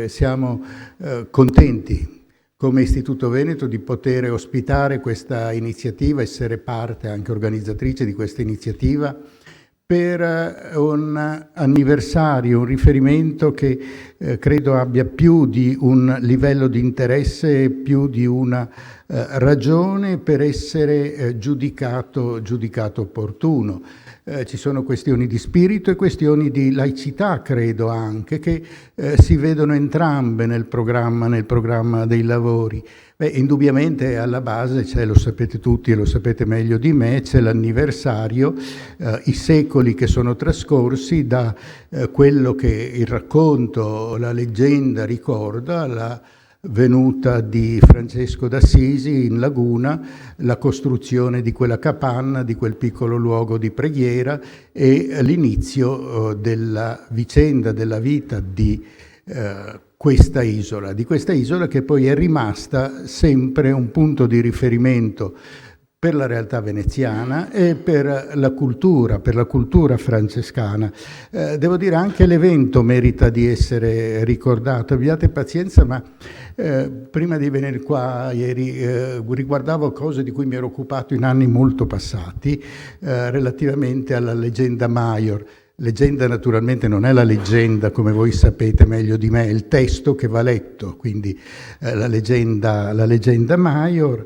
Siamo contenti come Istituto Veneto di poter ospitare questa iniziativa, essere parte anche organizzatrice di questa iniziativa per un anniversario, un riferimento che credo abbia più di un livello di interesse, più di una ragione per essere giudicato opportuno. Ci sono questioni di spirito e questioni di laicità, credo anche, che si vedono entrambe nel programma dei lavori. Indubbiamente alla base c'è, lo sapete tutti e lo sapete meglio di me, c'è l'anniversario, i secoli che sono trascorsi da quello che il racconto, la leggenda ricorda, la venuta di Francesco d'Assisi in laguna, la costruzione di quella capanna, di quel piccolo luogo di preghiera e l'inizio della vicenda, della vita di questa isola che poi è rimasta sempre un punto di riferimento per la realtà veneziana e per la cultura francescana. Devo dire anche l'evento merita di essere ricordato. Abbiate pazienza, ma prima di venire qua ieri riguardavo cose di cui mi ero occupato in anni molto passati relativamente alla leggenda Maior. Leggenda naturalmente non è la leggenda, come voi sapete meglio di me, è il testo che va letto, quindi la leggenda Maior,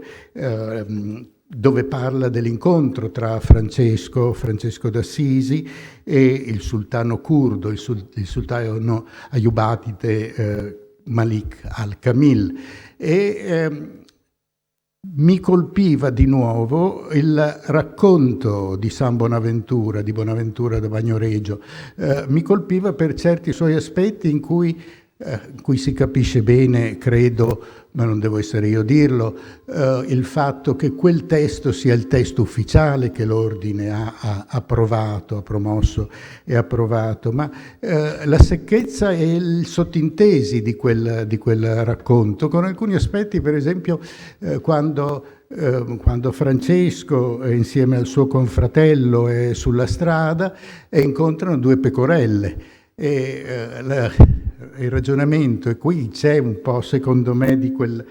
dove parla dell'incontro tra Francesco d'Assisi e il sultano curdo, il sultano Ayubadide Malik al-Kamil. Mi colpiva di nuovo il racconto di San Bonaventura, di Bonaventura da Bagnoregio. Mi colpiva per certi suoi aspetti in cui si capisce bene, credo, ma non devo essere io a dirlo, il fatto che quel testo sia il testo ufficiale che l'ordine ha approvato, ha promosso e approvato, ma la secchezza e i sottintesi di quel racconto, con alcuni aspetti, per esempio, quando Francesco insieme al suo confratello è sulla strada e incontrano due pecorelle il ragionamento, e qui c'è un po', secondo me, di quel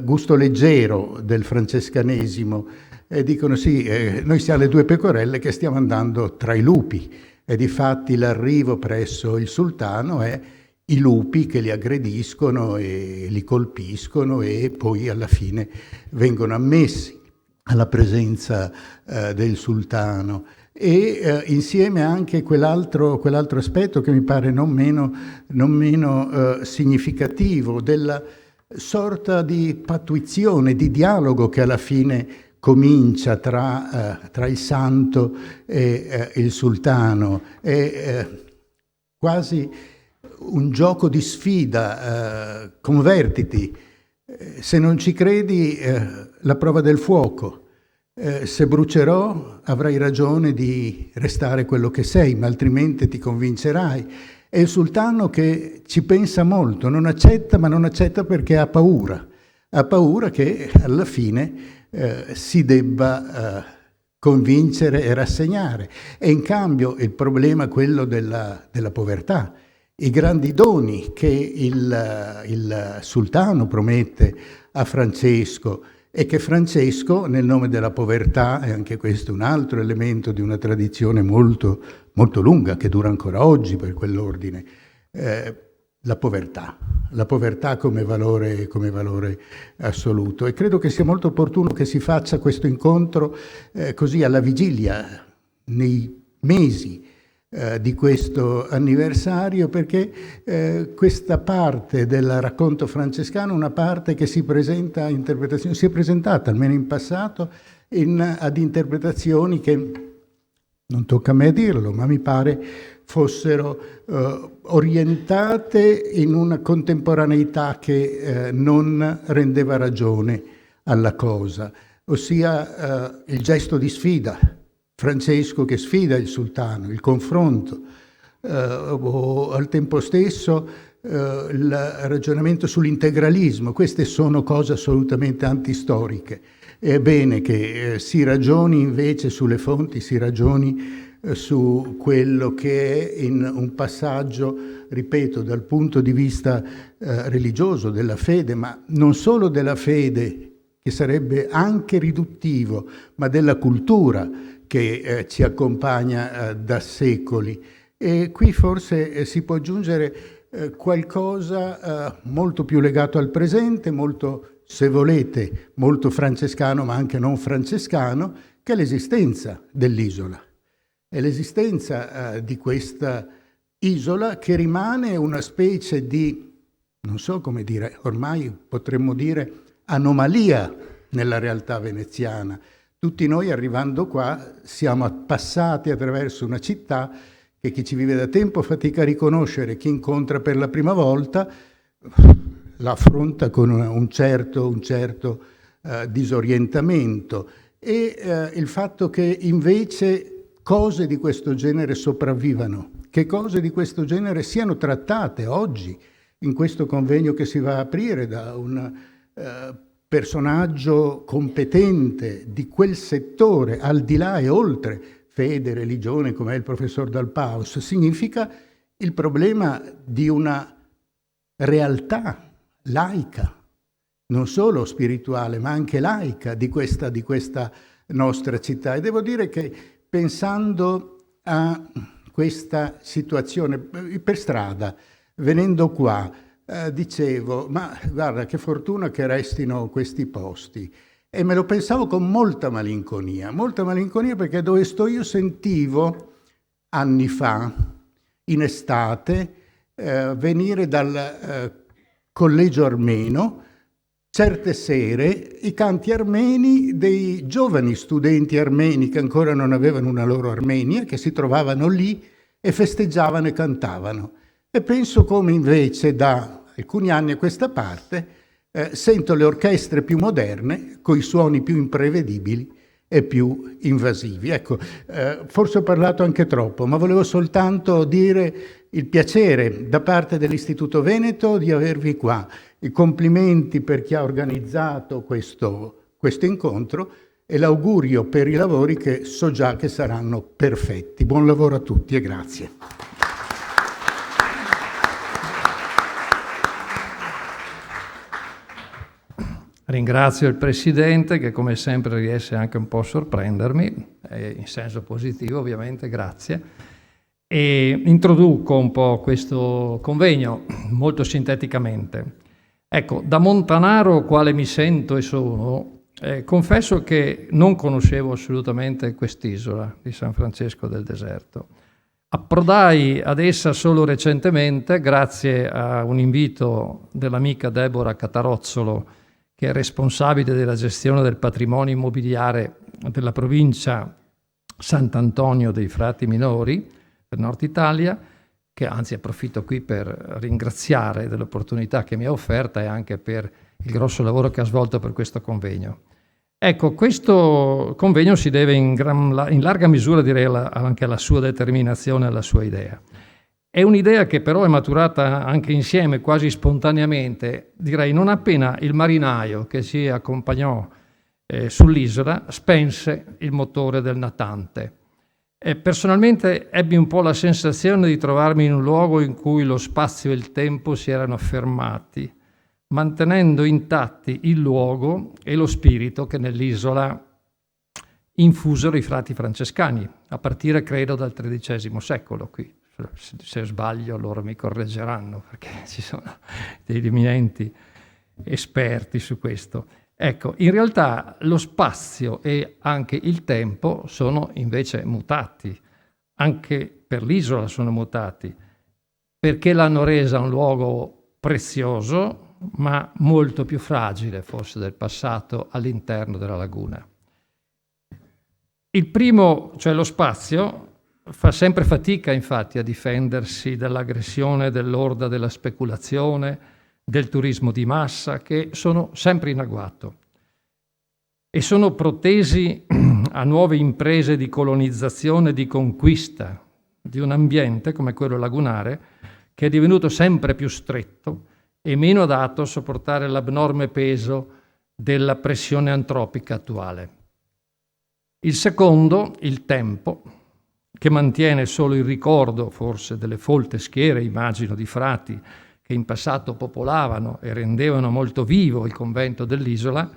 gusto leggero del francescanesimo, e dicono sì, noi siamo le due pecorelle che stiamo andando tra i lupi, e difatti l'arrivo presso il sultano è i lupi che li aggrediscono e li colpiscono e poi alla fine vengono ammessi alla presenza del sultano. E insieme anche quell'altro aspetto che mi pare non meno significativo, della sorta di pattuizione, di dialogo che alla fine comincia tra il santo e il sultano. È quasi un gioco di sfida, convertiti, se non ci credi la prova del fuoco. Se brucerò avrai ragione di restare quello che sei, ma altrimenti ti convincerai. È il sultano che ci pensa molto, non accetta, ma non accetta perché ha paura che alla fine si debba convincere e rassegnare. E in cambio il problema è quello della povertà, i grandi doni che il sultano promette a Francesco, e che Francesco, nel nome della povertà, e anche questo è un altro elemento di una tradizione molto, molto lunga, che dura ancora oggi per quell'ordine, la povertà come valore assoluto. E credo che sia molto opportuno che si faccia questo incontro così alla vigilia, nei mesi di questo anniversario, perché questa parte del racconto francescano, una parte che si presenta a interpretazioni, si è presentata almeno in passato ad interpretazioni che, non tocca a me dirlo, ma mi pare fossero orientate in una contemporaneità che non rendeva ragione alla cosa, ossia il gesto di sfida. Francesco che sfida il sultano, il confronto, o al tempo stesso il ragionamento sull'integralismo. Queste sono cose assolutamente antistoriche. È bene che si ragioni invece sulle fonti, si ragioni su quello che è in un passaggio ripeto, dal punto di vista religioso, della fede, ma non solo della fede, che sarebbe anche riduttivo, ma della cultura che ci accompagna da secoli. E qui forse si può aggiungere qualcosa molto più legato al presente, molto, se volete, molto francescano, ma anche non francescano, che è l'esistenza dell'isola. È l'esistenza di questa isola che rimane una specie di, non so come dire, ormai potremmo dire anomalia nella realtà veneziana. Tutti noi arrivando qua siamo passati attraverso una città che chi ci vive da tempo fatica a riconoscere, chi incontra per la prima volta la affronta con un certo disorientamento. E il fatto che invece cose di questo genere sopravvivano, che cose di questo genere siano trattate oggi in questo convegno che si va a aprire da un personaggio competente di quel settore, al di là e oltre fede, religione, come è il professor Dal Paus, significa il problema di una realtà laica, non solo spirituale, ma anche laica di questa nostra città. E devo dire che pensando a questa situazione per strada, venendo qua, dicevo, ma guarda che fortuna che restino questi posti. E me lo pensavo con molta malinconia perché dove sto io sentivo anni fa, in estate, venire dal collegio armeno, certe sere, i canti armeni dei giovani studenti armeni che ancora non avevano una loro Armenia, che si trovavano lì e festeggiavano e cantavano. E penso come invece da alcuni anni a questa parte sento le orchestre più moderne, coi suoni più imprevedibili e più invasivi. Ecco, forse ho parlato anche troppo, ma volevo soltanto dire il piacere da parte dell'Istituto Veneto di avervi qua. I complimenti per chi ha organizzato questo incontro e l'augurio per i lavori che so già che saranno perfetti. Buon lavoro a tutti e grazie. Ringrazio il Presidente che come sempre riesce anche un po' a sorprendermi, in senso positivo ovviamente, grazie. E introduco un po' questo convegno molto sinteticamente. Ecco, da montanaro quale mi sento e sono, confesso che non conoscevo assolutamente quest'isola di San Francesco del Deserto. Approdai ad essa solo recentemente grazie a un invito dell'amica Deborah Catarozzolo, che è responsabile della gestione del patrimonio immobiliare della provincia Sant'Antonio dei Frati Minori del Nord Italia, che anzi approfitto qui per ringraziare dell'opportunità che mi ha offerta e anche per il grosso lavoro che ha svolto per questo convegno. Ecco, questo convegno si deve in larga misura, direi, anche alla sua determinazione e alla sua idea. È un'idea che però è maturata anche insieme, quasi spontaneamente, direi non appena il marinaio che ci accompagnò sull'isola spense il motore del natante. Personalmente ebbi un po' la sensazione di trovarmi in un luogo in cui lo spazio e il tempo si erano fermati, mantenendo intatti il luogo e lo spirito che nell'isola infusero i frati francescani, a partire credo dal XIII secolo qui. Se sbaglio loro mi correggeranno perché ci sono degli eminenti esperti su questo. Ecco, in realtà lo spazio e anche il tempo sono invece mutati, anche per l'isola sono mutati, perché l'hanno resa un luogo prezioso, ma molto più fragile forse del passato all'interno della laguna. Il primo, cioè lo spazio, fa sempre fatica infatti a difendersi dall'aggressione dell'orda della speculazione, del turismo di massa, che sono sempre in agguato e sono protesi a nuove imprese di colonizzazione e di conquista di un ambiente come quello lagunare che è divenuto sempre più stretto e meno adatto a sopportare l'abnorme peso della pressione antropica attuale. Il secondo, il tempo, che mantiene solo il ricordo forse delle folte schiere, immagino, di frati che in passato popolavano e rendevano molto vivo il convento dell'isola,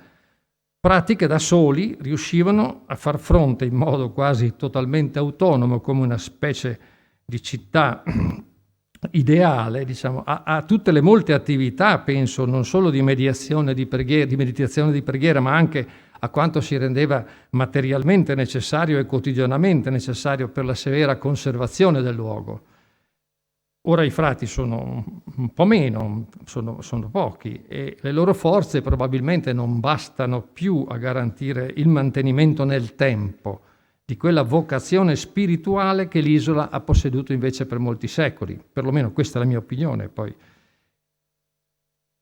frati che da soli riuscivano a far fronte in modo quasi totalmente autonomo, come una specie di città ideale, diciamo, a tutte le molte attività, penso, non solo di mediazione di preghiera, di meditazione di preghiera, ma anche a quanto si rendeva materialmente necessario e quotidianamente necessario per la severa conservazione del luogo. Ora i frati sono un po' meno, sono pochi, e le loro forze probabilmente non bastano più a garantire il mantenimento nel tempo di quella vocazione spirituale che l'isola ha posseduto invece per molti secoli. Perlomeno questa è la mia opinione. Poi,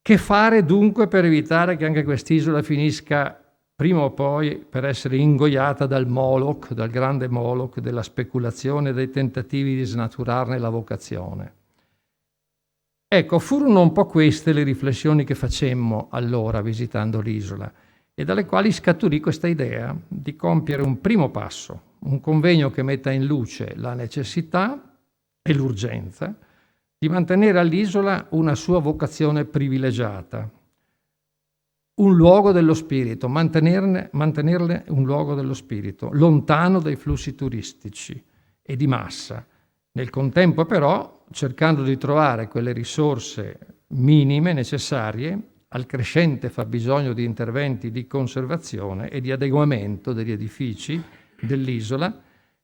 che fare dunque per evitare che anche quest'isola finisca prima o poi per essere ingoiata dal Moloch, dal grande Moloch della speculazione e dei tentativi di snaturarne la vocazione? Ecco, furono un po' queste le riflessioni che facemmo allora visitando l'isola e dalle quali scaturì questa idea di compiere un primo passo, un convegno che metta in luce la necessità e l'urgenza di mantenere all'isola una sua vocazione privilegiata, un luogo dello spirito, mantenerle un luogo dello spirito, lontano dai flussi turistici e di massa, nel contempo però cercando di trovare quelle risorse minime necessarie al crescente fabbisogno di interventi di conservazione e di adeguamento degli edifici dell'isola,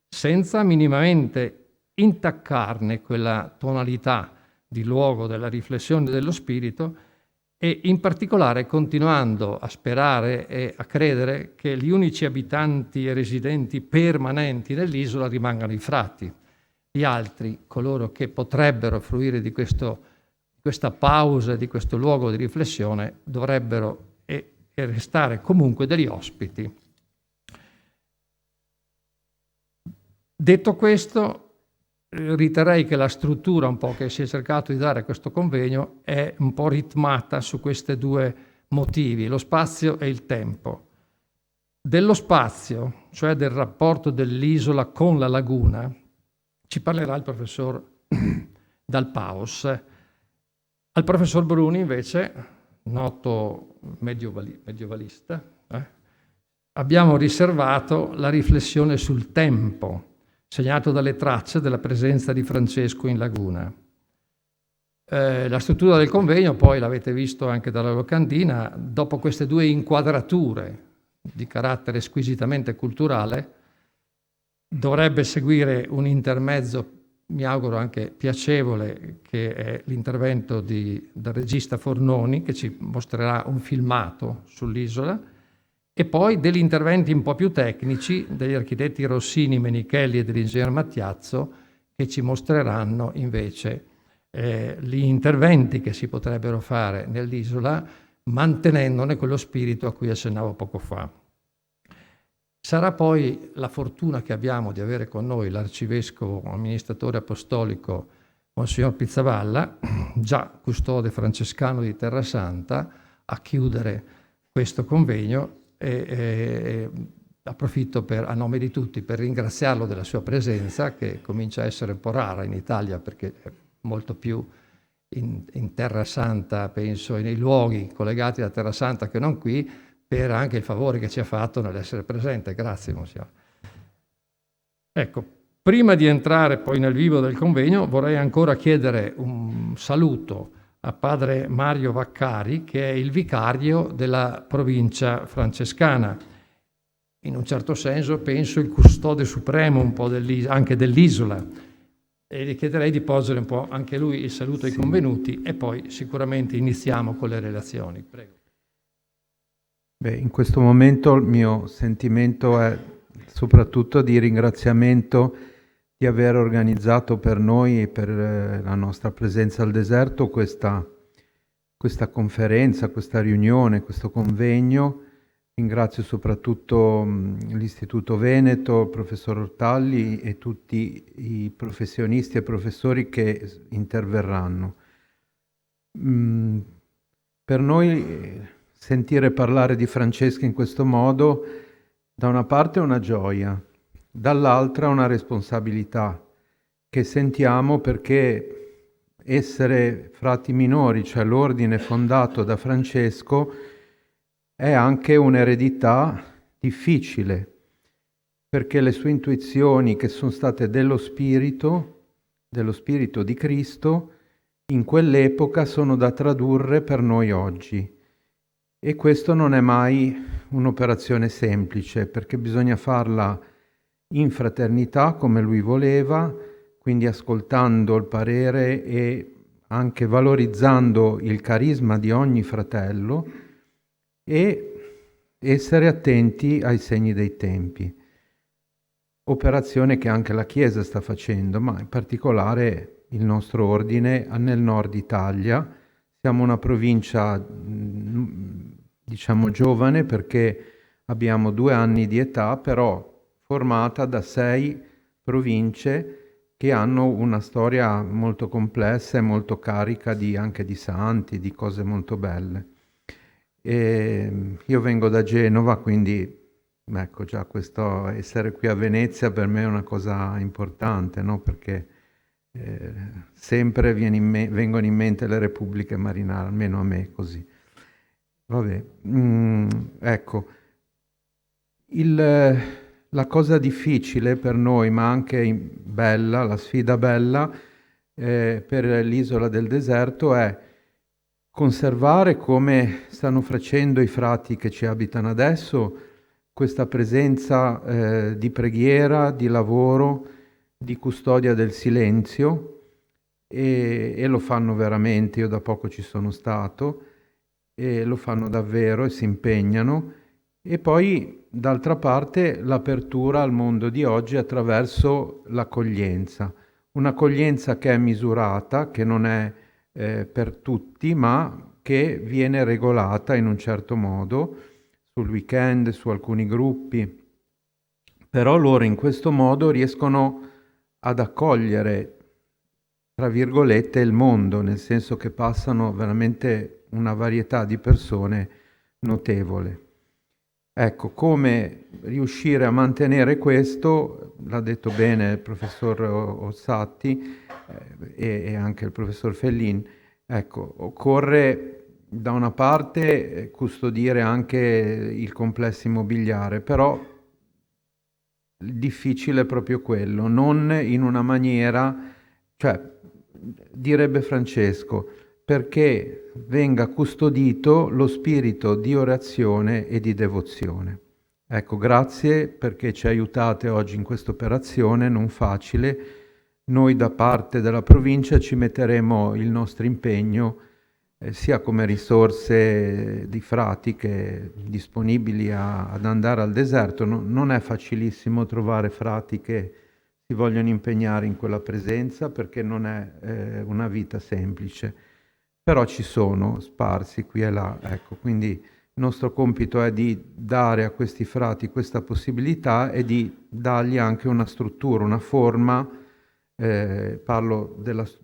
senza minimamente intaccarne quella tonalità di luogo della riflessione dello spirito e in particolare continuando a sperare e a credere che gli unici abitanti e residenti permanenti dell'isola rimangano i frati. Gli altri, coloro che potrebbero fruire di questa pausa, di questo luogo di riflessione, dovrebbero e restare comunque degli ospiti. Detto questo, riterrei che la struttura un po' che si è cercato di dare a questo convegno è un po' ritmata su questi due motivi, lo spazio e il tempo. Dello spazio, cioè del rapporto dell'isola con la laguna, ci parlerà il professor Dal Paus. Al professor Bruni, invece, noto mediovalista, abbiamo riservato la riflessione sul tempo, segnato dalle tracce della presenza di Francesco in laguna. La struttura del convegno, poi l'avete visto anche dalla locandina, dopo queste due inquadrature di carattere squisitamente culturale, dovrebbe seguire un intermezzo, mi auguro anche piacevole, che è l'intervento del regista Fornoni, che ci mostrerà un filmato sull'isola, e poi degli interventi un po' più tecnici degli architetti Rossini, Menichelli e dell'ingegner Mattiazzo, che ci mostreranno invece gli interventi che si potrebbero fare nell'isola, mantenendone quello spirito a cui accennavo poco fa. Sarà poi la fortuna che abbiamo di avere con noi l'arcivescovo amministratore apostolico Monsignor Pizzavalla, già custode francescano di Terrasanta, a chiudere questo convegno e approfitto a nome di tutti per ringraziarlo della sua presenza, che comincia a essere un po' rara in Italia perché è molto più in Terrasanta, penso, e nei luoghi collegati a Terrasanta che non qui, per anche il favore che ci ha fatto nell'essere presente. Grazie, Monsignor. Ecco, prima di entrare poi nel vivo del convegno, vorrei ancora chiedere un saluto a padre Mario Vaccari, che è il vicario della provincia francescana. In un certo senso, penso, il custode supremo un po' anche dell'isola. E gli chiederei di porgere un po' anche lui il saluto ai convenuti e poi sicuramente iniziamo con le relazioni. Prego. Beh, in questo momento il mio sentimento è soprattutto di ringraziamento di aver organizzato per noi e per la nostra presenza al deserto questa conferenza, questa riunione, questo convegno. Ringrazio soprattutto l'Istituto Veneto, il professor Ortalli e tutti i professionisti e professori che interverranno. Per noi sentire parlare di Francesca in questo modo, da una parte è una gioia, dall'altra una responsabilità che sentiamo perché essere frati minori, cioè l'ordine fondato da Francesco, è anche un'eredità difficile, perché le sue intuizioni, che sono state dello Spirito di Cristo, in quell'epoca sono da tradurre per noi oggi. E questo non è mai un'operazione semplice, perché bisogna farla in fraternità come lui voleva, quindi ascoltando il parere e anche valorizzando il carisma di ogni fratello e essere attenti ai segni dei tempi. Operazione che anche la Chiesa sta facendo, ma in particolare il nostro ordine nel nord Italia. Siamo una provincia, diciamo, giovane perché abbiamo 2 anni di età, però formata da 6 province che hanno una storia molto complessa e molto carica anche di santi, di cose molto belle. E io vengo da Genova, quindi ecco, già questo essere qui a Venezia per me è una cosa importante, no? Perché sempre vengono in mente le repubbliche marinare, almeno a me così. Vabbè, ecco, la cosa difficile per noi, ma anche bella, la sfida bella per l'isola del deserto è conservare, come stanno facendo i frati che ci abitano adesso, questa presenza di preghiera, di lavoro, di custodia del silenzio, e lo fanno veramente. Io da poco ci sono stato e lo fanno davvero e si impegnano. E poi d'altra parte l'apertura al mondo di oggi attraverso l'accoglienza, un'accoglienza che è misurata, che non è per tutti, ma che viene regolata in un certo modo sul weekend, su alcuni gruppi. Però loro in questo modo riescono ad accogliere, tra virgolette, il mondo, nel senso che passano veramente una varietà di persone notevole. Ecco, come riuscire a mantenere questo, l'ha detto bene il professor Ossatti e anche il professor Fellin. Ecco, occorre da una parte custodire anche il complesso immobiliare, però il difficile è proprio quello, non in una maniera, cioè direbbe Francesco, perché venga custodito lo spirito di orazione e di devozione. Ecco, grazie perché ci aiutate oggi in questa operazione non facile. Noi da parte della provincia ci metteremo il nostro impegno sia come risorse di frati che disponibili ad andare al deserto. Non è facilissimo trovare frati che si vogliono impegnare in quella presenza, perché non è una vita semplice. Però ci sono sparsi qui e là, ecco, quindi il nostro compito è di dare a questi frati questa possibilità e di dargli anche una struttura, una forma, parlo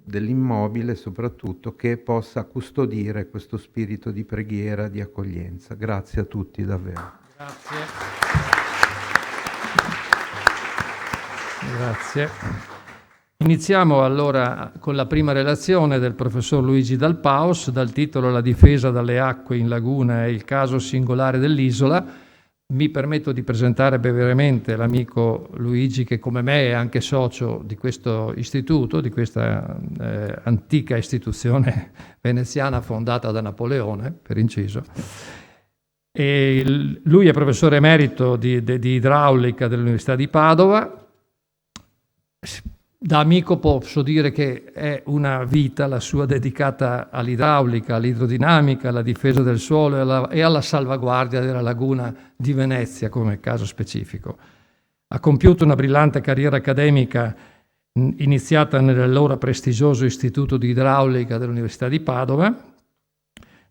dell'immobile soprattutto, che possa custodire questo spirito di preghiera, di accoglienza. Grazie a tutti davvero. Grazie. Iniziamo allora con la prima relazione del professor Luigi Dal Paus, dal titolo La difesa dalle acque in laguna e il caso singolare dell'isola. Mi permetto di presentare brevemente l'amico Luigi, che come me è anche socio di questo istituto, di questa antica istituzione veneziana fondata da Napoleone, per inciso. E lui è professore emerito di idraulica dell'Università di Padova. Da amico posso dire che è una vita la sua dedicata all'idraulica, all'idrodinamica, alla difesa del suolo e alla salvaguardia della laguna di Venezia come caso specifico. Ha compiuto una brillante carriera accademica iniziata nell'allora prestigioso Istituto di Idraulica dell'Università di Padova,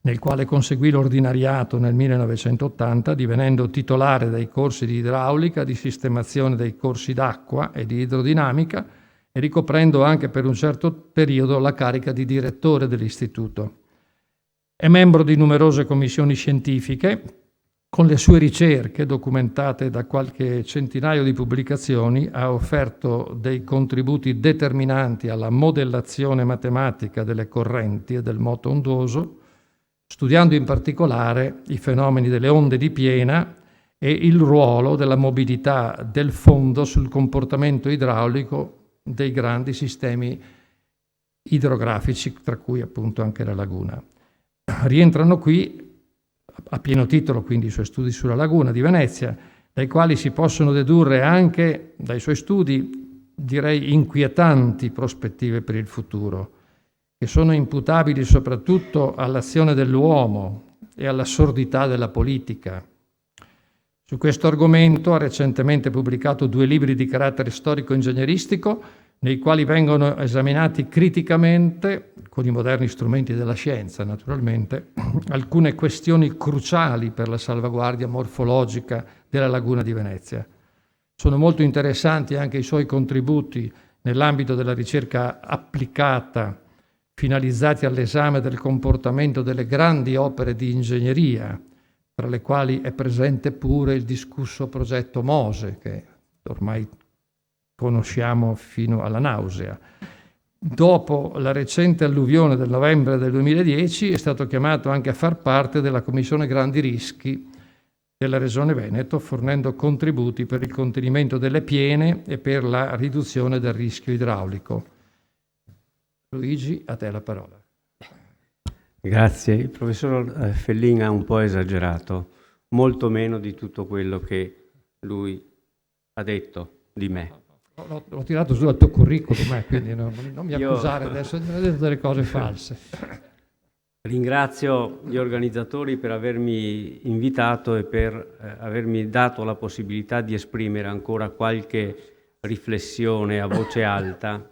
nel quale conseguì l'ordinariato nel 1980, divenendo titolare dei corsi di idraulica, di sistemazione dei corsi d'acqua e di idrodinamica, e ricoprendo anche per un certo periodo la carica di direttore dell'istituto. È membro di numerose commissioni scientifiche, con le sue ricerche documentate da qualche centinaio di pubblicazioni, ha offerto dei contributi determinanti alla modellazione matematica delle correnti e del moto ondoso, studiando in particolare i fenomeni delle onde di piena e il ruolo della mobilità del fondo sul comportamento idraulico dei grandi sistemi idrografici, tra cui appunto anche la laguna. Rientrano qui a pieno titolo quindi i suoi studi sulla laguna di Venezia, dai quali si possono dedurre anche dai suoi studi, direi, inquietanti prospettive per il futuro, che sono imputabili soprattutto all'azione dell'uomo e alla sordità della politica. Su questo argomento ha recentemente pubblicato 2 libri di carattere storico-ingegneristico, nei quali vengono esaminati criticamente, con i moderni strumenti della scienza naturalmente, alcune questioni cruciali per la salvaguardia morfologica della laguna di Venezia. Sono molto interessanti anche i suoi contributi nell'ambito della ricerca applicata, finalizzati all'esame del comportamento delle grandi opere di ingegneria, tra le quali è presente pure il discusso progetto Mose, che ormai conosciamo fino alla nausea. Dopo la recente alluvione del novembre del 2010 è stato chiamato anche a far parte della Commissione Grandi Rischi della Regione Veneto, fornendo contributi per il contenimento delle piene e per la riduzione del rischio idraulico. Luigi, a te la parola. Grazie. Il professor Fellin ha un po' esagerato, molto meno di tutto quello che lui ha detto di me. L'ho tirato su dal tuo curriculum, quindi non mi accusare adesso di aver detto delle cose false. Ringrazio gli organizzatori per avermi invitato e per avermi dato la possibilità di esprimere ancora qualche riflessione a voce alta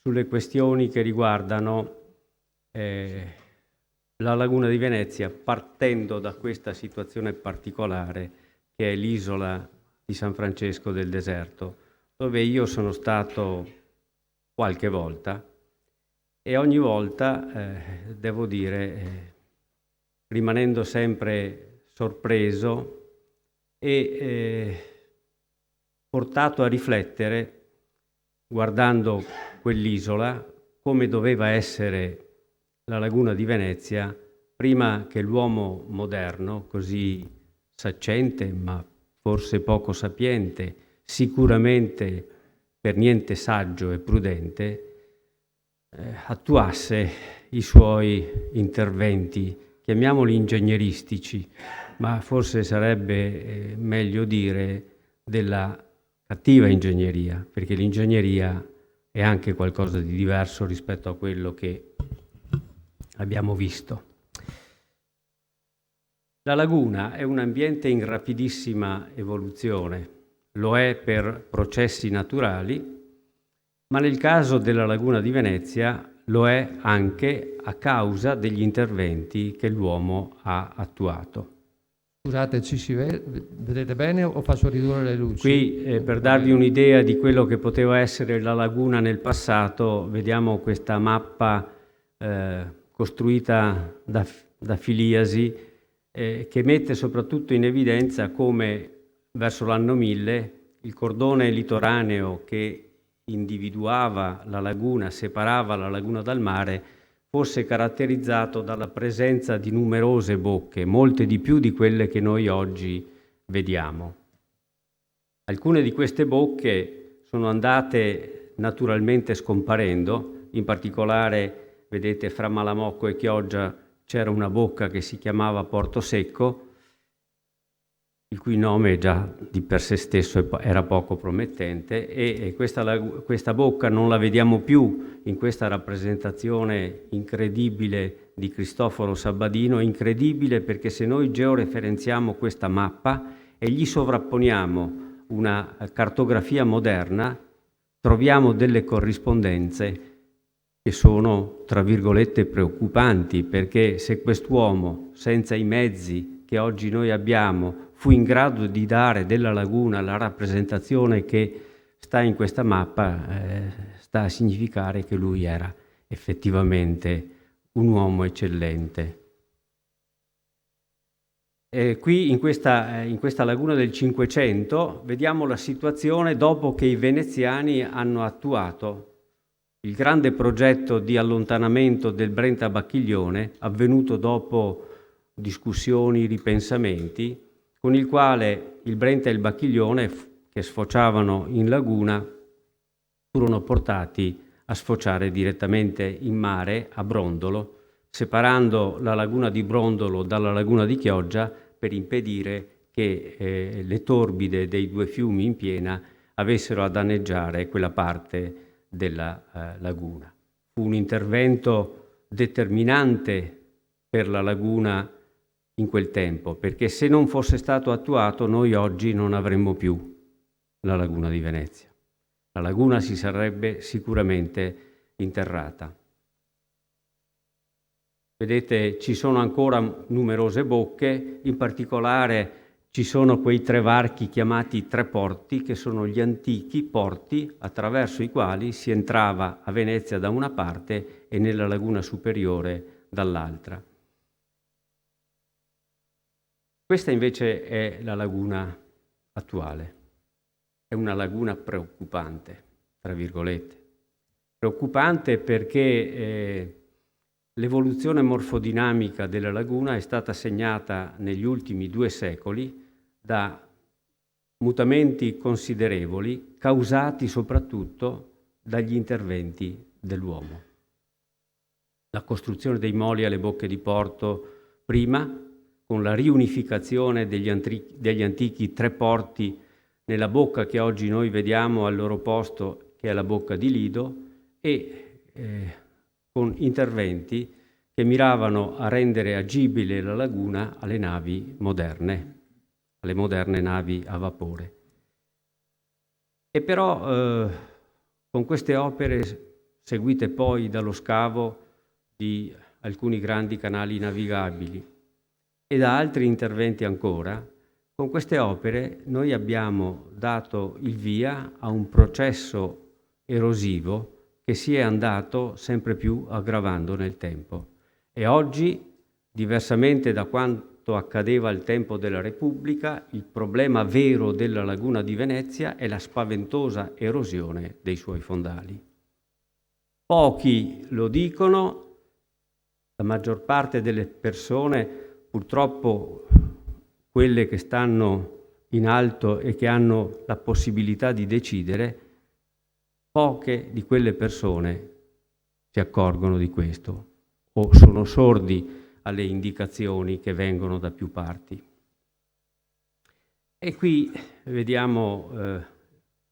sulle questioni che riguardano la laguna di Venezia, partendo da questa situazione particolare che è l'isola di San Francesco del Deserto, dove io sono stato qualche volta e ogni volta, devo dire, rimanendo sempre sorpreso e portato a riflettere, guardando quell'isola, come doveva essere la laguna di Venezia prima che l'uomo moderno, così saccente ma forse poco sapiente, sicuramente per niente saggio e prudente, attuasse i suoi interventi, chiamiamoli ingegneristici, ma forse sarebbe meglio dire della cattiva ingegneria, perché l'ingegneria è anche qualcosa di diverso rispetto a quello che abbiamo visto. La laguna è un ambiente in rapidissima evoluzione. Lo è per processi naturali, ma nel caso della laguna di Venezia lo è anche a causa degli interventi che l'uomo ha attuato. Scusate, ci si vedete bene o faccio ridurre le luci? Qui, per darvi un'idea di quello che poteva essere la laguna nel passato, vediamo questa mappa costruita da Filiasi, che mette soprattutto in evidenza come verso l'anno 1000 il cordone litoraneo che individuava la laguna, separava la laguna dal mare, fosse caratterizzato dalla presenza di numerose bocche, molte di più di quelle che noi oggi vediamo. Alcune di queste bocche sono andate naturalmente scomparendo, in particolare, vedete, fra Malamocco e Chioggia c'era una bocca che si chiamava Porto Secco, il cui nome già di per sé stesso era poco promettente, e questa bocca non la vediamo più in questa rappresentazione incredibile di Cristoforo Sabbadino, incredibile perché se noi georeferenziamo questa mappa e gli sovrapponiamo una cartografia moderna, troviamo delle corrispondenze che sono, tra virgolette, preoccupanti, perché se quest'uomo, senza i mezzi che oggi noi abbiamo, fu in grado di dare della laguna la rappresentazione che sta in questa mappa, sta a significare che lui era effettivamente un uomo eccellente. Qui in questa laguna del Cinquecento vediamo la situazione dopo che i veneziani hanno attuato il grande progetto di allontanamento del Brenta Bacchiglione, avvenuto dopo discussioni, ripensamenti, con il quale il Brenta e il Bacchiglione, che sfociavano in laguna, furono portati a sfociare direttamente in mare a Brondolo, separando la laguna di Brondolo dalla laguna di Chioggia per impedire che le torbide dei due fiumi in piena avessero a danneggiare quella parte della laguna. Fu un intervento determinante per la laguna in quel tempo, perché se non fosse stato attuato noi oggi non avremmo più la laguna di Venezia. La laguna si sarebbe sicuramente interrata. Vedete, ci sono ancora numerose bocche, in particolare ci sono quei tre varchi chiamati tre porti, che sono gli antichi porti attraverso i quali si entrava a Venezia da una parte e nella laguna superiore dall'altra. Questa invece è la laguna attuale. È una laguna preoccupante, tra virgolette. Preoccupante perché l'evoluzione morfodinamica della laguna è stata segnata negli ultimi 2 secoli da mutamenti considerevoli causati soprattutto dagli interventi dell'uomo. La costruzione dei moli alle bocche di porto prima, con la riunificazione degli antichi tre porti nella bocca che oggi noi vediamo al loro posto, che è la bocca di Lido, e con interventi che miravano a rendere agibile la laguna alle navi moderne, alle moderne navi a vapore. E però con queste opere, seguite poi dallo scavo di alcuni grandi canali navigabili e da altri interventi ancora, con queste opere noi abbiamo dato il via a un processo erosivo che si è andato sempre più aggravando nel tempo. E oggi, diversamente da quanto accadeva al tempo della Repubblica, il problema vero della laguna di Venezia è la spaventosa erosione dei suoi fondali. Pochi lo dicono, la maggior parte delle persone, purtroppo quelle che stanno in alto e che hanno la possibilità di decidere, poche di quelle persone si accorgono di questo o sono sordi alle indicazioni che vengono da più parti. E qui vediamo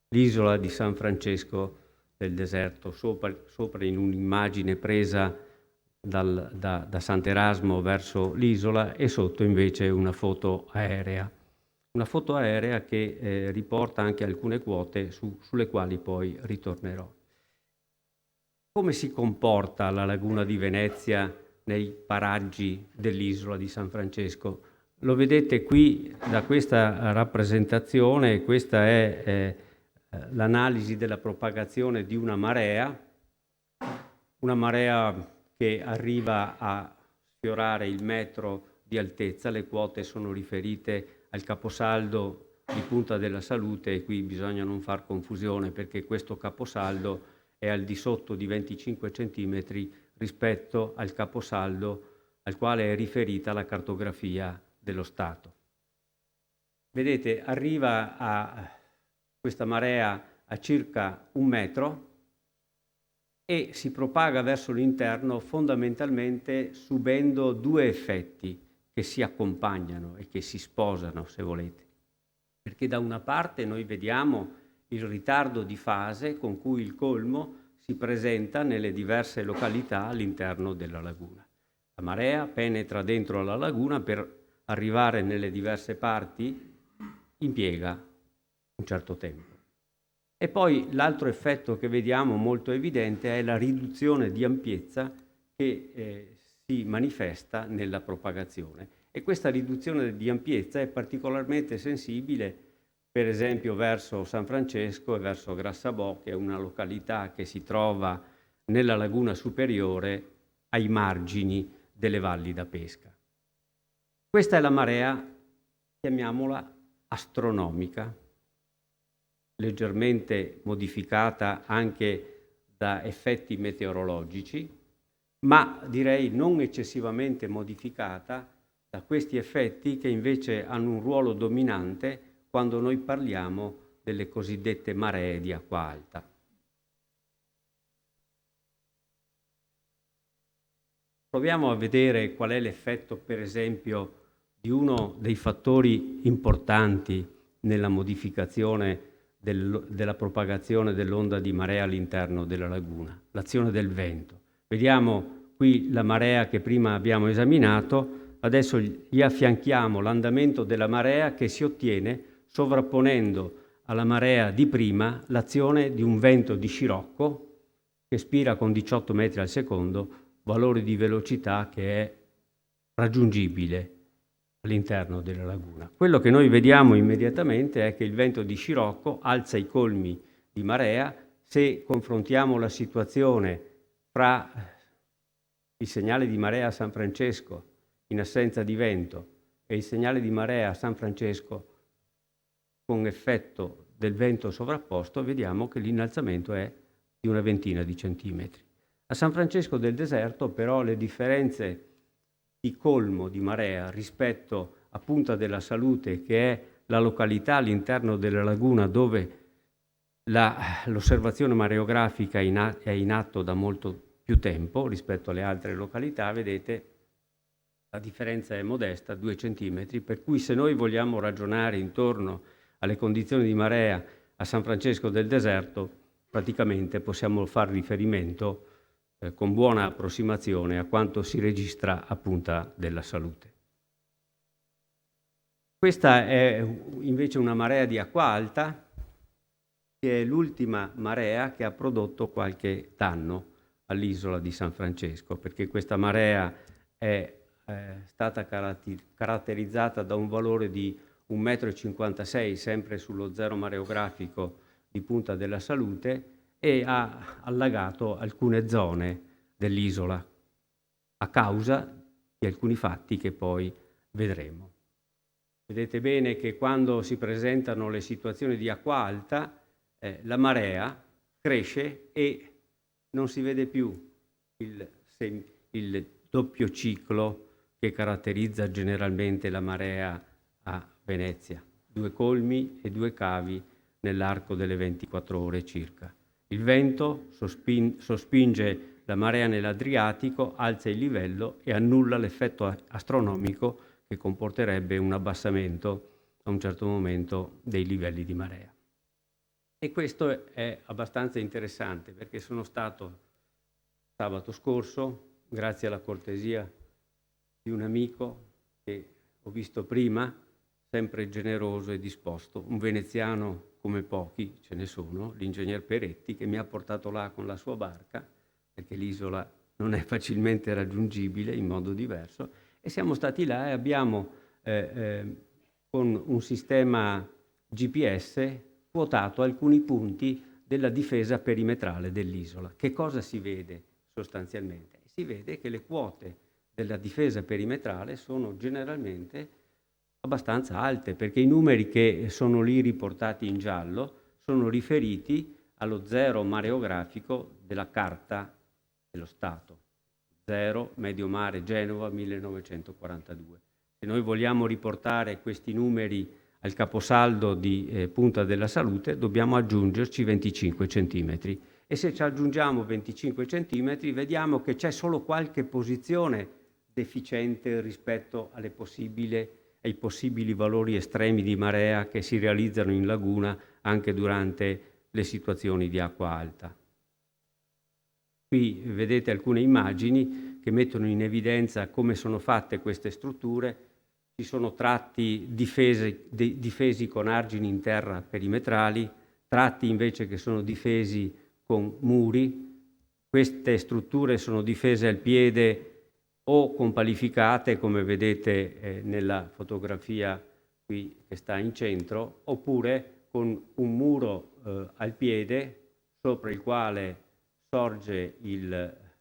l'isola di San Francesco del Deserto, sopra in un'immagine presa da Sant'Erasmo verso l'isola e sotto invece una foto aerea che riporta anche alcune quote sulle quali poi ritornerò. Come si comporta la laguna di Venezia nei paraggi dell'isola di San Francesco? Lo vedete qui da questa rappresentazione. Questa è l'analisi della propagazione di una marea che arriva a sfiorare il metro di altezza. Le quote sono riferite al caposaldo di Punta della Salute e qui bisogna non far confusione perché questo caposaldo è al di sotto di 25 centimetri rispetto al caposaldo al quale è riferita la cartografia dello Stato. Vedete, arriva a questa marea a circa 1 metro e si propaga verso l'interno fondamentalmente subendo 2 effetti che si accompagnano e che si sposano, se volete. Perché da una parte noi vediamo il ritardo di fase con cui il colmo si presenta nelle diverse località all'interno della laguna. La marea penetra dentro la laguna per arrivare nelle diverse parti, impiega un certo tempo. E poi l'altro effetto che vediamo molto evidente è la riduzione di ampiezza che si manifesta nella propagazione. E questa riduzione di ampiezza è particolarmente sensibile per esempio verso San Francesco e verso Grassabò, che è una località che si trova nella laguna superiore ai margini delle valli da pesca. Questa è la marea, chiamiamola astronomica, leggermente modificata anche da effetti meteorologici, ma direi non eccessivamente modificata da questi effetti che invece hanno un ruolo dominante quando noi parliamo delle cosiddette maree di acqua alta. Proviamo a vedere qual è l'effetto, per esempio, di uno dei fattori importanti nella modificazione della propagazione dell'onda di marea all'interno della laguna, l'azione del vento. Vediamo qui la marea che prima abbiamo esaminato, adesso gli affianchiamo l'andamento della marea che si ottiene sovrapponendo alla marea di prima l'azione di un vento di scirocco che spira con 18 metri al secondo, valore di velocità che è raggiungibile all'interno della laguna. Quello che noi vediamo immediatamente è che il vento di scirocco alza i colmi di marea. Se confrontiamo la situazione fra il segnale di marea a San Francesco in assenza di vento e il segnale di marea a San Francesco con effetto del vento sovrapposto, vediamo che l'innalzamento è di una ventina di centimetri. A San Francesco del Deserto però le differenze di colmo di marea rispetto a Punta della Salute, che è la località all'interno della laguna dove l'osservazione mareografica è in atto da molto più tempo rispetto alle altre località, vedete la differenza è modesta, 2 centimetri, per cui se noi vogliamo ragionare intorno alle condizioni di marea a San Francesco del Deserto, praticamente possiamo far riferimento con buona approssimazione a quanto si registra a Punta della Salute. Questa è invece una marea di acqua alta, che è l'ultima marea che ha prodotto qualche danno all'isola di San Francesco, perché questa marea è stata caratterizzata da un valore di 1,56 m, sempre sullo zero mareografico di Punta della Salute, e ha allagato alcune zone dell'isola a causa di alcuni fatti che poi vedremo. Vedete bene che quando si presentano le situazioni di acqua alta, la marea cresce e non si vede più il doppio ciclo che caratterizza generalmente la marea a Venezia, 2 colmi e 2 cavi nell'arco delle 24 ore circa. Il vento sospinge la marea nell'Adriatico, alza il livello e annulla l'effetto astronomico che comporterebbe un abbassamento a un certo momento dei livelli di marea. E questo è abbastanza interessante perché sono stato sabato scorso, grazie alla cortesia di un amico che ho visto prima, sempre generoso e disposto, un veneziano come pochi ce ne sono, l'ingegner Peretti, che mi ha portato là con la sua barca, perché l'isola non è facilmente raggiungibile in modo diverso, e siamo stati là e abbiamo con un sistema GPS quotato alcuni punti della difesa perimetrale dell'isola. Che cosa si vede sostanzialmente? Si vede che le quote della difesa perimetrale sono generalmente abbastanza alte, perché i numeri che sono lì riportati in giallo sono riferiti allo zero mareografico della carta dello Stato. 0, medio mare Genova 1942. Se noi vogliamo riportare questi numeri al caposaldo di Punta della Salute, dobbiamo aggiungerci 25 centimetri. E se ci aggiungiamo 25 centimetri, vediamo che c'è solo qualche posizione deficiente rispetto ai possibili valori estremi di marea che si realizzano in laguna anche durante le situazioni di acqua alta. Qui vedete alcune immagini che mettono in evidenza come sono fatte queste strutture. Ci sono tratti difesi con argini in terra perimetrali, tratti invece che sono difesi con muri. Queste strutture sono difese al piede o con palificate, come vedete nella fotografia qui che sta in centro, oppure con un muro al piede sopra il quale sorge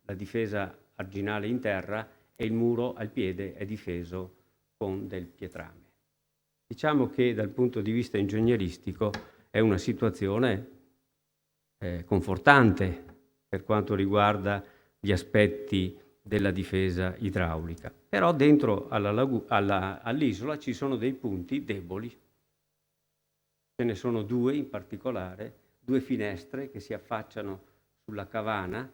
la difesa arginale in terra e il muro al piede è difeso con del pietrame. Diciamo che dal punto di vista ingegneristico è una situazione confortante per quanto riguarda gli aspetti della difesa idraulica. Però dentro all'isola ci sono dei punti deboli. Ce ne sono due in particolare, due finestre che si affacciano sulla cavana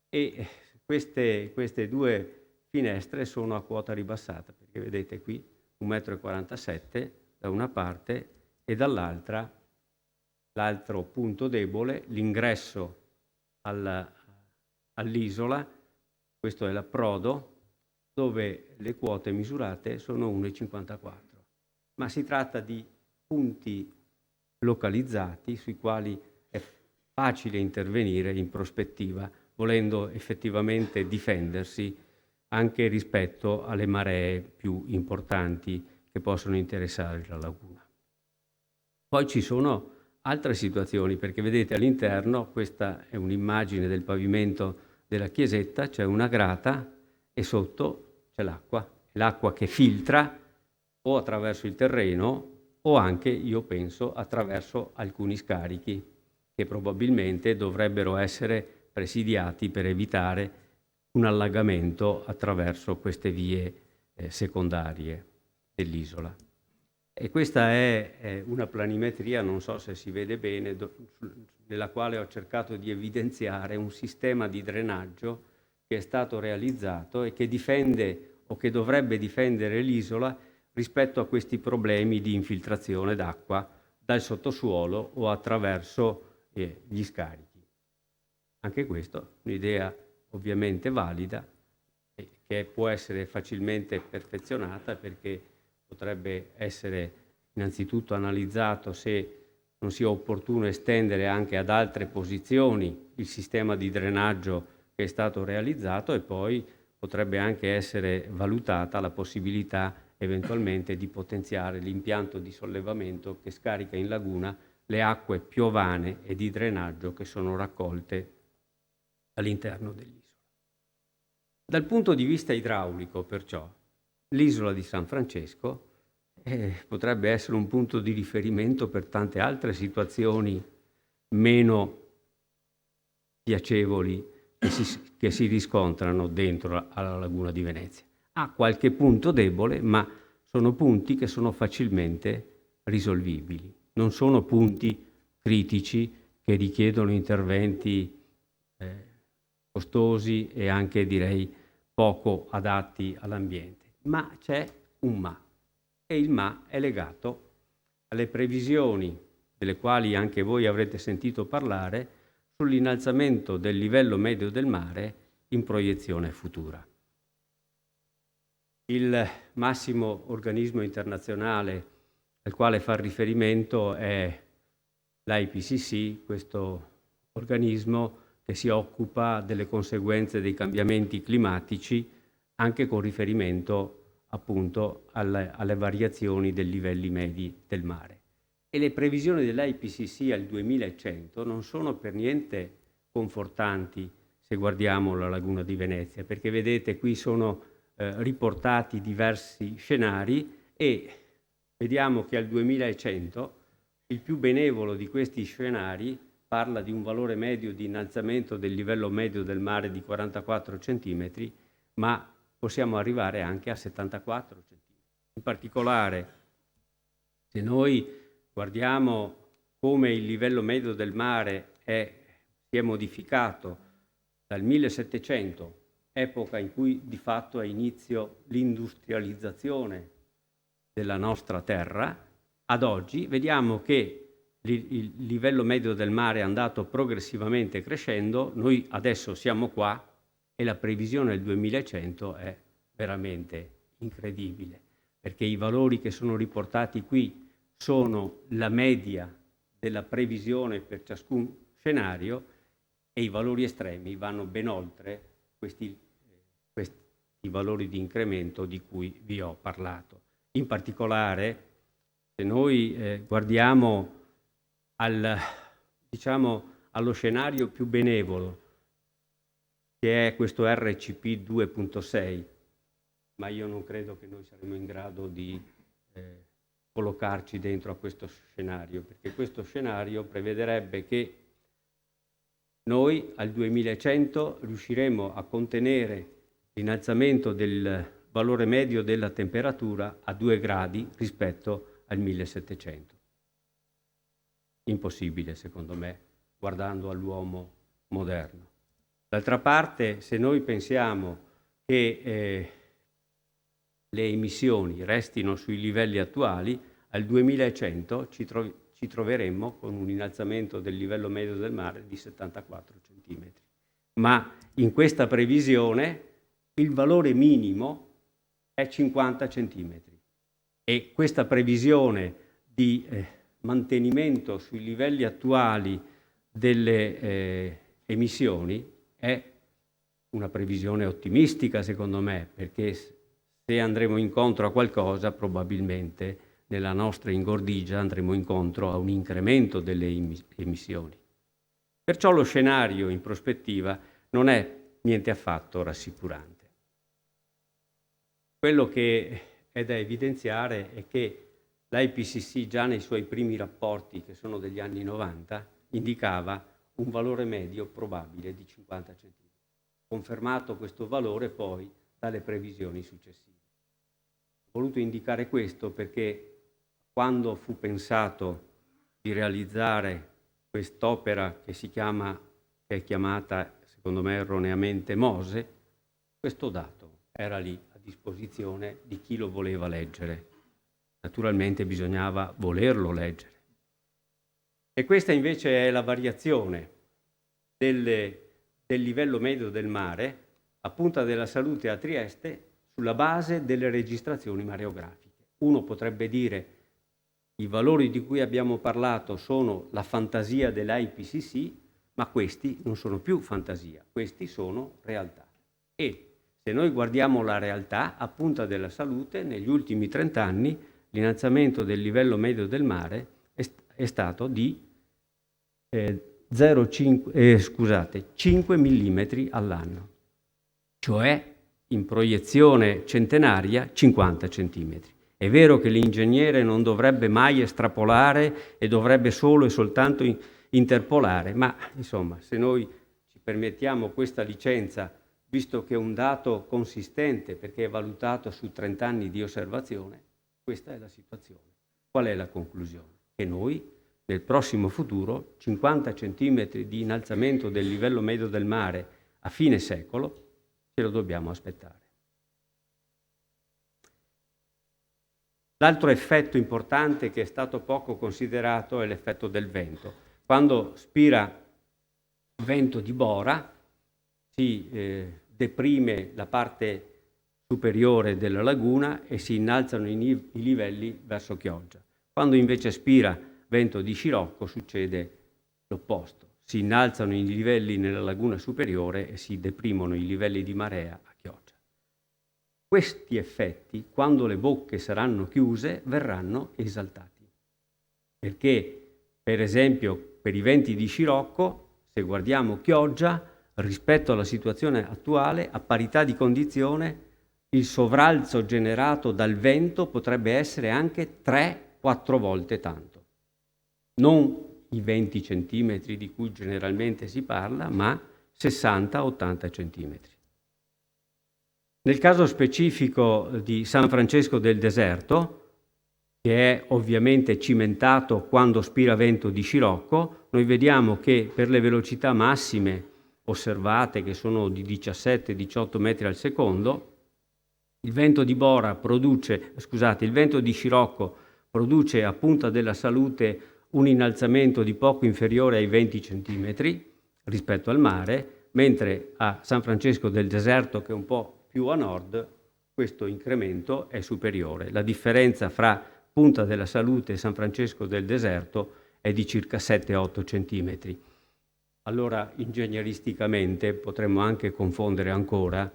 e queste due finestre sono a quota ribassata, perché vedete qui 1,47 m da una parte e dall'altra l'altro punto debole, l'ingresso all'isola, questo è l'approdo, dove le quote misurate sono 1,54 m. Ma si tratta di punti localizzati sui quali è facile intervenire in prospettiva, volendo effettivamente difendersi anche rispetto alle maree più importanti che possono interessare la laguna. Poi ci sono altre situazioni, perché vedete all'interno, questa è un'immagine del pavimento della chiesetta, c'è una grata e sotto c'è l'acqua che filtra o attraverso il terreno o anche, io penso, attraverso alcuni scarichi che probabilmente dovrebbero essere presidiati per evitare un allagamento attraverso queste vie secondarie dell'isola. E questa è una planimetria, non so se si vede bene, nella quale ho cercato di evidenziare un sistema di drenaggio che è stato realizzato e che difende o che dovrebbe difendere l'isola rispetto a questi problemi di infiltrazione d'acqua dal sottosuolo o attraverso gli scarichi. Anche questa è un'idea ovviamente valida e che può essere facilmente perfezionata, perché potrebbe essere innanzitutto analizzato se non sia opportuno estendere anche ad altre posizioni il sistema di drenaggio che è stato realizzato, e poi potrebbe anche essere valutata la possibilità eventualmente di potenziare l'impianto di sollevamento che scarica in laguna le acque piovane e di drenaggio che sono raccolte all'interno dell'isola. Dal punto di vista idraulico, perciò, l'isola di San Francesco potrebbe essere un punto di riferimento per tante altre situazioni meno piacevoli che si riscontrano dentro alla laguna di Venezia. Ha qualche punto debole, ma sono punti che sono facilmente risolvibili. Non sono punti critici che richiedono interventi costosi e anche, direi, poco adatti all'ambiente. Ma c'è un ma, e il ma è legato alle previsioni, delle quali anche voi avrete sentito parlare, sull'innalzamento del livello medio del mare in proiezione futura. Il massimo organismo internazionale al quale fa riferimento è l'IPCC, questo organismo che si occupa delle conseguenze dei cambiamenti climatici, anche con riferimento appunto alle variazioni dei livelli medi del mare. E le previsioni dell'IPCC al 2100 non sono per niente confortanti se guardiamo la laguna di Venezia, perché vedete qui sono riportati diversi scenari e vediamo che al 2100 il più benevolo di questi scenari parla di un valore medio di innalzamento del livello medio del mare di 44 centimetri, ma possiamo arrivare anche a 74 centimetri. In particolare, se noi guardiamo come il livello medio del mare si è modificato dal 1700, epoca in cui di fatto ha inizio l'industrializzazione della nostra terra, ad oggi vediamo che il livello medio del mare è andato progressivamente crescendo. Noi adesso siamo qua e la previsione del 2100 è veramente incredibile, perché i valori che sono riportati qui sono la media della previsione per ciascun scenario e i valori estremi vanno ben oltre questi valori di incremento di cui vi ho parlato. In particolare, se noi guardiamo allo scenario più benevolo, che è questo RCP 2.6, ma io non credo che noi saremo in grado di collocarci dentro a questo scenario, perché questo scenario prevederebbe che noi al 2100 riusciremo a contenere l'innalzamento del valore medio della temperatura a 2 gradi rispetto al 1700. Impossibile, secondo me, guardando all'uomo moderno. D'altra parte, se noi pensiamo che le emissioni restino sui livelli attuali, al 2100 ci troveremmo con un innalzamento del livello medio del mare di 74 cm. Ma in questa previsione il valore minimo è 50 cm e questa previsione di mantenimento sui livelli attuali delle emissioni è una previsione ottimistica, secondo me, perché se andremo incontro a qualcosa, probabilmente nella nostra ingordigia andremo incontro a un incremento delle emissioni. Perciò lo scenario in prospettiva non è niente affatto rassicurante. Quello che è da evidenziare è che l'IPCC già nei suoi primi rapporti, che sono degli anni 90, indicava un valore medio probabile di 50 cm. Confermato questo valore poi dalle previsioni successive. Ho voluto indicare questo perché quando fu pensato di realizzare quest'opera che è chiamata, secondo me erroneamente, MOSE, questo dato era lì a disposizione di chi lo voleva leggere. Naturalmente bisognava volerlo leggere. E questa invece è la variazione del livello medio del mare a Punta della Salute a Trieste sulla base delle registrazioni mareografiche. Uno potrebbe dire i valori di cui abbiamo parlato sono la fantasia dell'IPCC, ma questi non sono più fantasia, questi sono realtà. E se noi guardiamo la realtà, a Punta della Salute, negli ultimi 30 anni, l'innalzamento del livello medio del mare è stato di 5 mm all'anno, cioè in proiezione centenaria 50 cm. È vero che l'ingegnere non dovrebbe mai estrapolare e dovrebbe solo e soltanto interpolare, ma insomma, se noi ci permettiamo questa licenza, visto che è un dato consistente perché è valutato su 30 anni di osservazione, questa è la situazione. Qual è la conclusione? Che noi nel prossimo futuro 50 cm di innalzamento del livello medio del mare a fine secolo ce lo dobbiamo aspettare. L'altro effetto importante che è stato poco considerato è l'effetto del vento. Quando spira vento di Bora si deprime la parte superiore della laguna e si innalzano i livelli verso Chioggia. Quando invece spira vento di Scirocco succede l'opposto. Si innalzano i livelli nella laguna superiore e si deprimono i livelli di marea a Chioggia. Questi effetti, quando le bocche saranno chiuse, verranno esaltati. Perché, per esempio, per i venti di Scirocco, se guardiamo Chioggia, rispetto alla situazione attuale, a parità di condizione, il sovralzo generato dal vento potrebbe essere anche 3-4 volte tanto. Non i 20 centimetri di cui generalmente si parla, ma 60-80 centimetri. Nel caso specifico di San Francesco del Deserto, che è ovviamente cimentato quando spira vento di Scirocco, noi vediamo che per le velocità massime osservate, che sono di 17-18 metri al secondo, il vento di Scirocco produce a Punta della Salute un innalzamento di poco inferiore ai 20 centimetri rispetto al mare, mentre a San Francesco del Deserto, che è un po' più a nord, questo incremento è superiore. La differenza fra Punta della Salute e San Francesco del Deserto è di circa 7-8 centimetri. Allora, ingegneristicamente, potremmo anche confondere ancora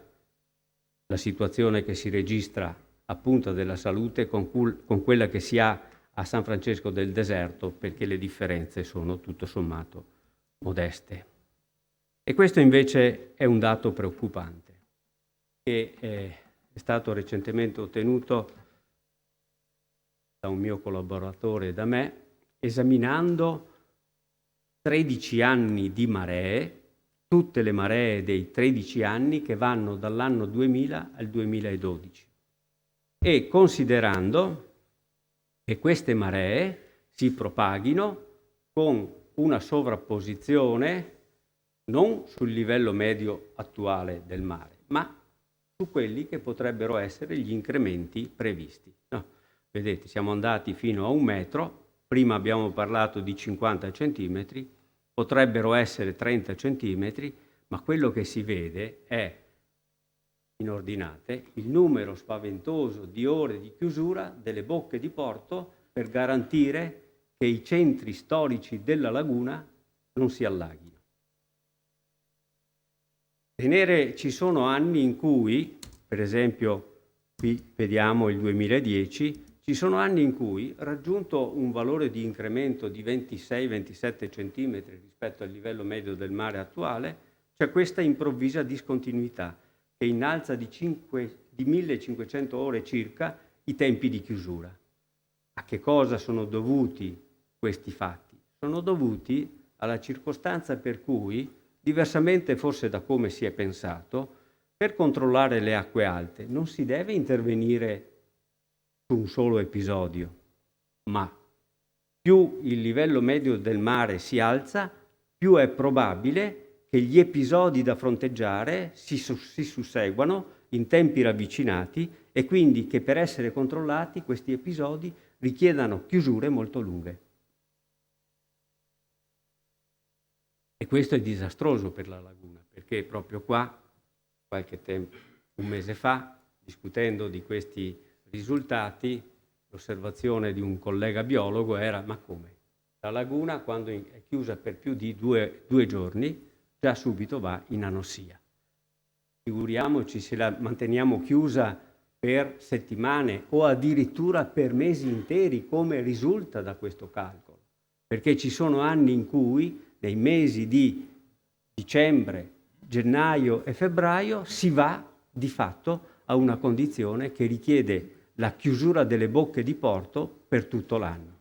la situazione che si registra a Punta della Salute con quella che si ha a San Francesco del Deserto, perché le differenze sono tutto sommato modeste. E questo invece è un dato preoccupante, che è stato recentemente ottenuto da un mio collaboratore e da me, esaminando 13 anni di maree, tutte le maree dei 13 anni che vanno dall'anno 2000 al 2012, e considerando che queste maree si propaghino con una sovrapposizione non sul livello medio attuale del mare, ma su quelli che potrebbero essere gli incrementi previsti. No, vedete, siamo andati fino a 1 metro, prima abbiamo parlato di 50 centimetri, potrebbero essere 30 centimetri, ma quello che si vede è, in ordinate, il numero spaventoso di ore di chiusura delle bocche di porto per garantire che i centri storici della laguna non si allaghino. Ci sono anni in cui, per esempio, qui vediamo il 2010, ci sono anni in cui, raggiunto un valore di incremento di 26-27 centimetri rispetto al livello medio del mare attuale, c'è questa improvvisa discontinuità che innalza di 1500 ore circa i tempi di chiusura. A che cosa sono dovuti questi fatti? Sono dovuti alla circostanza per cui, diversamente forse da come si è pensato, per controllare le acque alte non si deve intervenire su un solo episodio, ma più il livello medio del mare si alza, più è probabile che gli episodi da fronteggiare si susseguano in tempi ravvicinati e quindi che per essere controllati questi episodi richiedano chiusure molto lunghe. E questo è disastroso per la laguna, perché proprio qua, qualche tempo, un mese fa, discutendo di questi risultati, l'osservazione di un collega biologo era: ma come? La laguna, quando è chiusa per più di due giorni, già subito va in anossia. Figuriamoci se la manteniamo chiusa per settimane o addirittura per mesi interi, come risulta da questo calcolo. Perché ci sono anni in cui, nei mesi di dicembre, gennaio e febbraio, si va di fatto a una condizione che richiede la chiusura delle bocche di porto per tutto l'anno.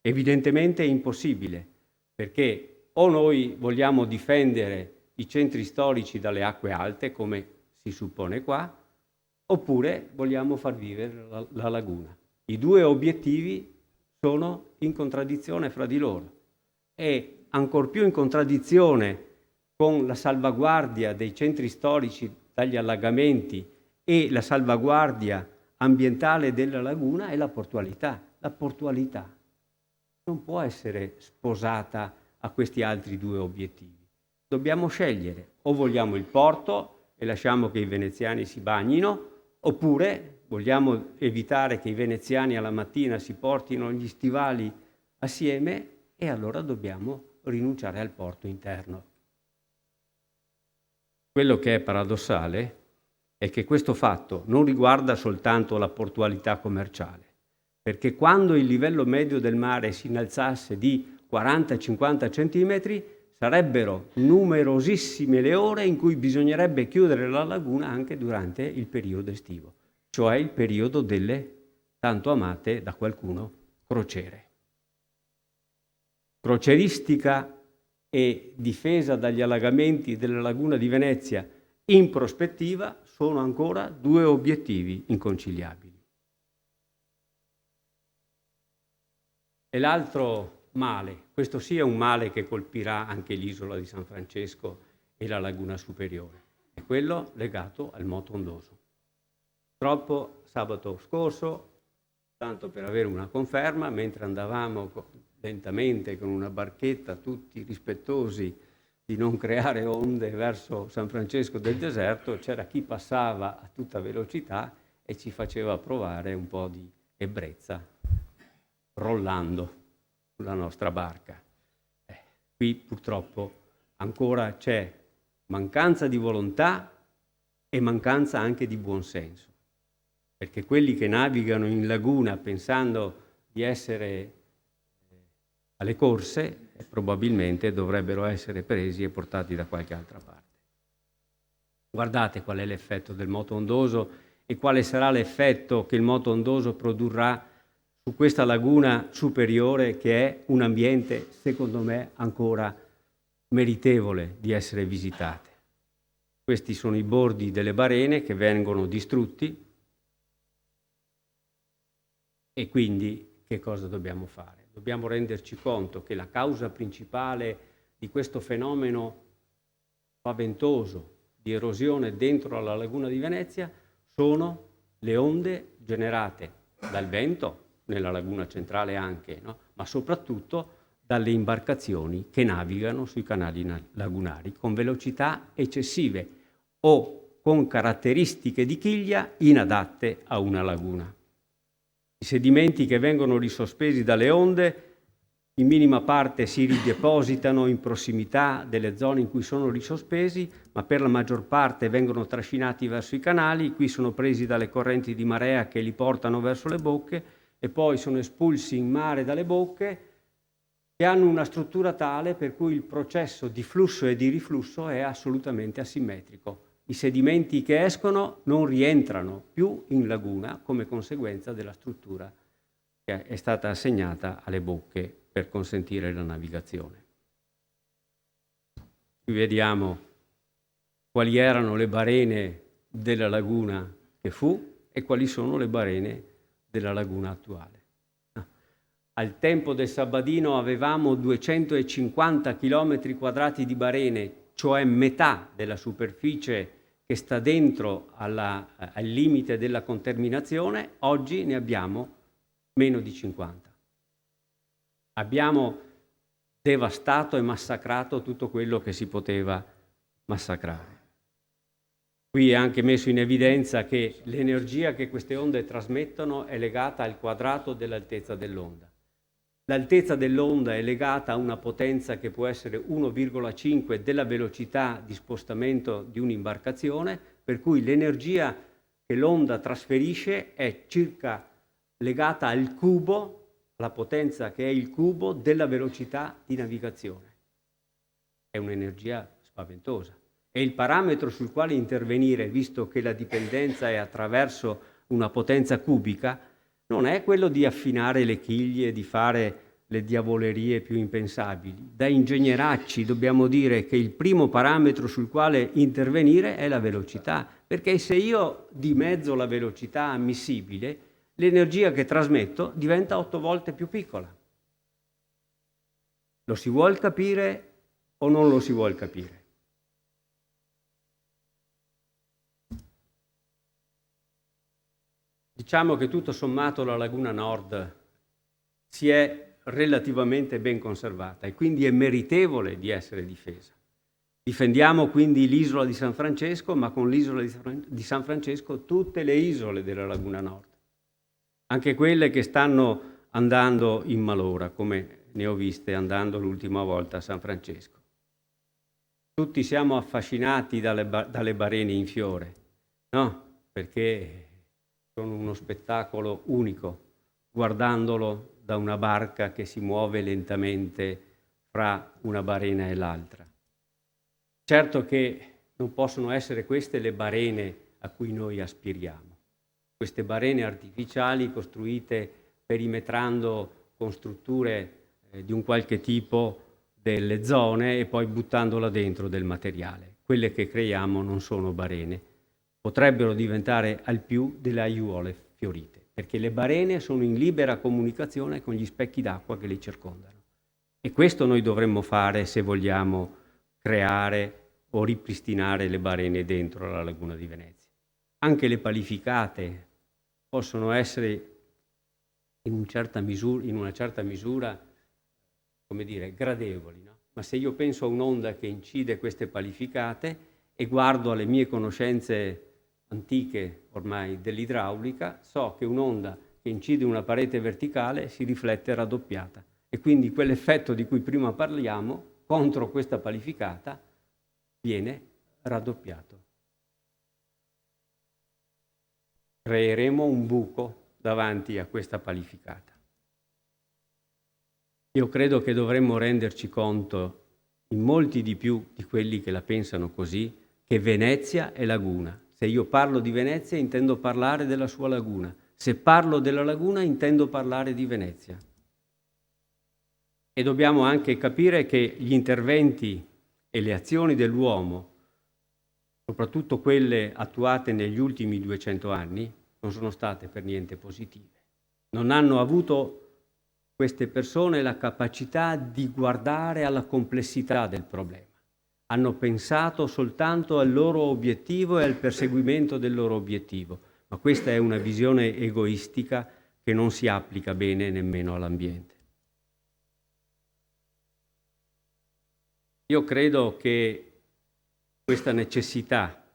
Evidentemente è impossibile, perché o noi vogliamo difendere i centri storici dalle acque alte, come si suppone qua, oppure vogliamo far vivere la laguna. I due obiettivi sono in contraddizione fra di loro e ancor più in contraddizione con la salvaguardia dei centri storici dagli allagamenti e la salvaguardia ambientale della laguna è la portualità. La portualità non può essere sposata a questi altri due obiettivi. Dobbiamo scegliere: o vogliamo il porto e lasciamo che i veneziani si bagnino, oppure vogliamo evitare che i veneziani alla mattina si portino gli stivali assieme e allora dobbiamo rinunciare al porto interno. Quello che è paradossale è che questo fatto non riguarda soltanto la portualità commerciale, perché quando il livello medio del mare si innalzasse di 40-50 centimetri, sarebbero numerosissime le ore in cui bisognerebbe chiudere la laguna anche durante il periodo estivo, cioè il periodo delle tanto amate da qualcuno crociere. Crocieristica e difesa dagli allagamenti della laguna di Venezia in prospettiva sono ancora due obiettivi inconciliabili. E l'altro male, questo sì è un male che colpirà anche l'isola di San Francesco e la laguna superiore, è quello legato al moto ondoso. Purtroppo sabato scorso, tanto per avere una conferma, mentre andavamo lentamente con una barchetta, tutti rispettosi di non creare onde verso San Francesco del Deserto, c'era chi passava a tutta velocità e ci faceva provare un po' di ebbrezza, rollando sulla nostra barca. Qui purtroppo ancora c'è mancanza di volontà e mancanza anche di buonsenso, perché quelli che navigano in laguna pensando di essere alle corse probabilmente dovrebbero essere presi e portati da qualche altra parte. Guardate qual è l'effetto del moto ondoso e quale sarà l'effetto che il moto ondoso produrrà su questa laguna superiore, che è un ambiente, secondo me, ancora meritevole di essere visitate. Questi sono i bordi delle barene che vengono distrutti e quindi che cosa dobbiamo fare? Dobbiamo renderci conto che la causa principale di questo fenomeno spaventoso di erosione dentro la laguna di Venezia sono le onde generate dal vento, nella laguna centrale anche, no? Ma soprattutto dalle imbarcazioni che navigano sui canali lagunari con velocità eccessive o con caratteristiche di chiglia inadatte a una laguna. I sedimenti che vengono risospesi dalle onde in minima parte si ridepositano in prossimità delle zone in cui sono risospesi, ma per la maggior parte vengono trascinati verso i canali, qui sono presi dalle correnti di marea che li portano verso le bocche e poi sono espulsi in mare dalle bocche, che hanno una struttura tale per cui il processo di flusso e di riflusso è assolutamente asimmetrico. I sedimenti che escono non rientrano più in laguna come conseguenza della struttura che è stata assegnata alle bocche per consentire la navigazione. Qui vediamo quali erano le barene della laguna che fu e quali sono le barene della laguna attuale. Al tempo del Sabadino avevamo 250 km quadrati di barene, cioè metà della superficie che sta dentro al limite della conterminazione. Oggi ne abbiamo meno di 50. Abbiamo devastato e massacrato tutto quello che si poteva massacrare. Qui è anche messo in evidenza che l'energia che queste onde trasmettono è legata al quadrato dell'altezza dell'onda. L'altezza dell'onda è legata a una potenza che può essere 1,5 della velocità di spostamento di un'imbarcazione, per cui l'energia che l'onda trasferisce è circa legata al cubo, la potenza che è il cubo della velocità di navigazione. È un'energia spaventosa. E il parametro sul quale intervenire, visto che la dipendenza è attraverso una potenza cubica, non è quello di affinare le chiglie, di fare le diavolerie più impensabili. Da ingegneracci dobbiamo dire che il primo parametro sul quale intervenire è la velocità, perché se io dimezzo la velocità ammissibile, l'energia che trasmetto diventa 8 volte più piccola. Lo si vuol capire o non lo si vuol capire? Diciamo che tutto sommato la laguna nord si è relativamente ben conservata e quindi è meritevole di essere difesa. Difendiamo quindi l'isola di San Francesco, ma con l'isola di San Francesco tutte le isole della laguna nord, anche quelle che stanno andando in malora, come ne ho viste andando l'ultima volta a San Francesco. Tutti siamo affascinati dalle barene in fiore, no? Perché sono uno spettacolo unico, guardandolo da una barca che si muove lentamente fra una barena e l'altra. Certo che non possono essere queste le barene a cui noi aspiriamo. Queste barene artificiali costruite perimetrando con strutture di un qualche tipo delle zone e poi buttandola dentro del materiale. Quelle che creiamo non sono barene. Potrebbero diventare al più delle aiuole fiorite, perché le barene sono in libera comunicazione con gli specchi d'acqua che li circondano. E questo noi dovremmo fare se vogliamo creare o ripristinare le barene dentro la laguna di Venezia. Anche le palificate possono essere in una certa misura, come dire, gradevoli, no? Ma se io penso a un'onda che incide queste palificate e guardo alle mie conoscenze antiche ormai dell'idraulica, so che un'onda che incide una parete verticale si riflette raddoppiata e quindi quell'effetto di cui prima parliamo contro questa palificata viene raddoppiato. Creeremo un buco davanti a questa palificata. Io credo che dovremmo renderci conto, in molti di più di quelli che la pensano così, che Venezia è laguna. Se io parlo di Venezia intendo parlare della sua laguna. Se parlo della laguna intendo parlare di Venezia. E dobbiamo anche capire che gli interventi e le azioni dell'uomo, soprattutto quelle attuate negli ultimi 200 anni, non sono state per niente positive. Non hanno avuto queste persone la capacità di guardare alla complessità del problema. Hanno pensato soltanto al loro obiettivo e al perseguimento del loro obiettivo, ma questa è una visione egoistica che non si applica bene nemmeno all'ambiente. Io credo che questa necessità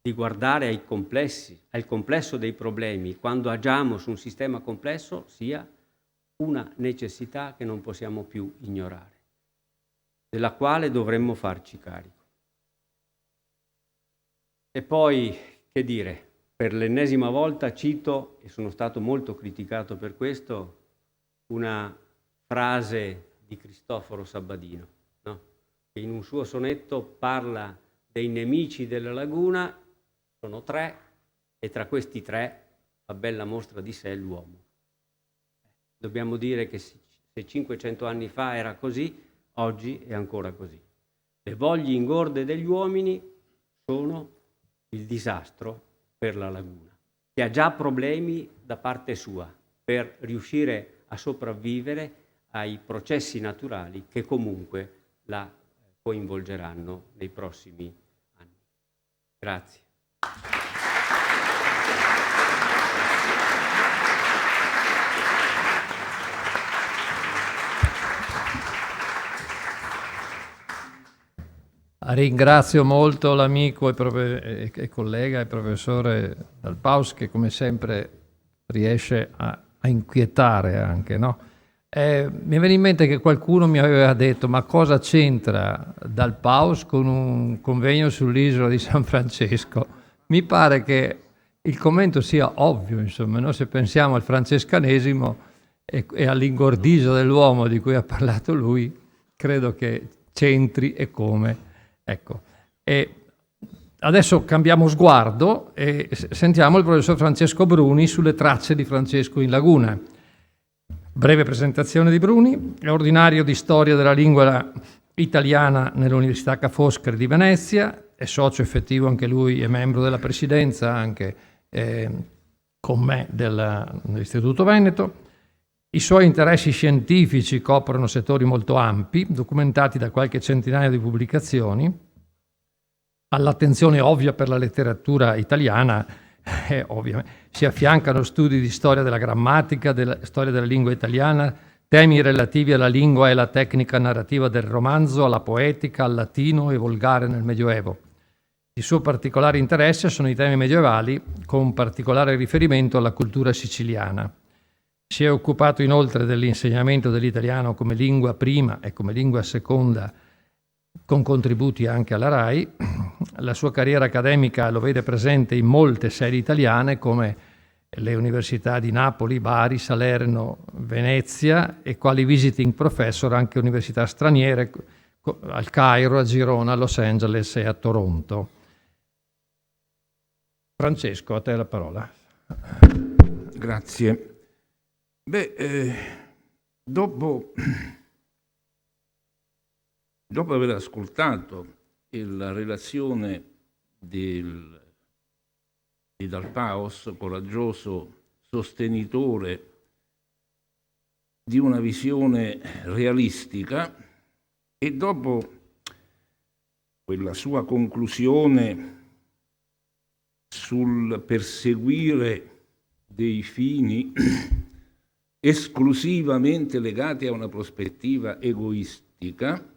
di guardare al complesso dei problemi quando agiamo su un sistema complesso sia una necessità che non possiamo più ignorare, della quale dovremmo farci carico. E poi, che dire, per l'ennesima volta cito, e sono stato molto criticato per questo, una frase di Cristoforo Sabbadino, no? Che in un suo sonetto parla dei nemici della laguna, sono 3, e tra questi 3 la bella mostra di sé è l'uomo. Dobbiamo dire che se 500 anni fa era così, oggi è ancora così. Le voglie ingorde degli uomini sono il disastro per la laguna, che ha già problemi da parte sua per riuscire a sopravvivere ai processi naturali che comunque la coinvolgeranno nei prossimi anni. Grazie. Ringrazio molto l'amico e collega e professore Dal Paus, che come sempre riesce a inquietare anche, no? Mi viene in mente che qualcuno mi aveva detto: ma cosa c'entra Dal Paus con un convegno sull'isola di San Francesco? Mi pare che il commento sia ovvio, insomma, no? Se pensiamo al francescanesimo e all'ingordigia dell'uomo di cui ha parlato lui, credo che c'entri e come. Ecco, e adesso cambiamo sguardo e sentiamo il professor Francesco Bruni sulle tracce di Francesco in Laguna. Breve presentazione di Bruni: è ordinario di storia della lingua italiana nell'Università Ca' Foscari di Venezia, è socio effettivo anche lui e membro della presidenza anche con me dell'Istituto Veneto. I suoi interessi scientifici coprono settori molto ampi, documentati da qualche centinaio di pubblicazioni. All'attenzione ovvia per la letteratura italiana, ovviamente, si affiancano studi di storia della grammatica, della storia della lingua italiana, temi relativi alla lingua e alla tecnica narrativa del romanzo, alla poetica, al latino e volgare nel Medioevo. Di suo particolare interesse sono i temi medievali, con particolare riferimento alla cultura siciliana. Si è occupato inoltre dell'insegnamento dell'italiano come lingua prima e come lingua seconda, con contributi anche alla RAI. La sua carriera accademica lo vede presente in molte sedi italiane come le università di Napoli, Bari, Salerno, Venezia e quali visiting professor anche università straniere al Cairo, a Girona, a Los Angeles e a Toronto. Francesco, a te la parola. Grazie. Dopo aver ascoltato la relazione di Dal Paus, coraggioso sostenitore di una visione realistica, e dopo quella sua conclusione sul perseguire dei fini esclusivamente legati a una prospettiva egoistica,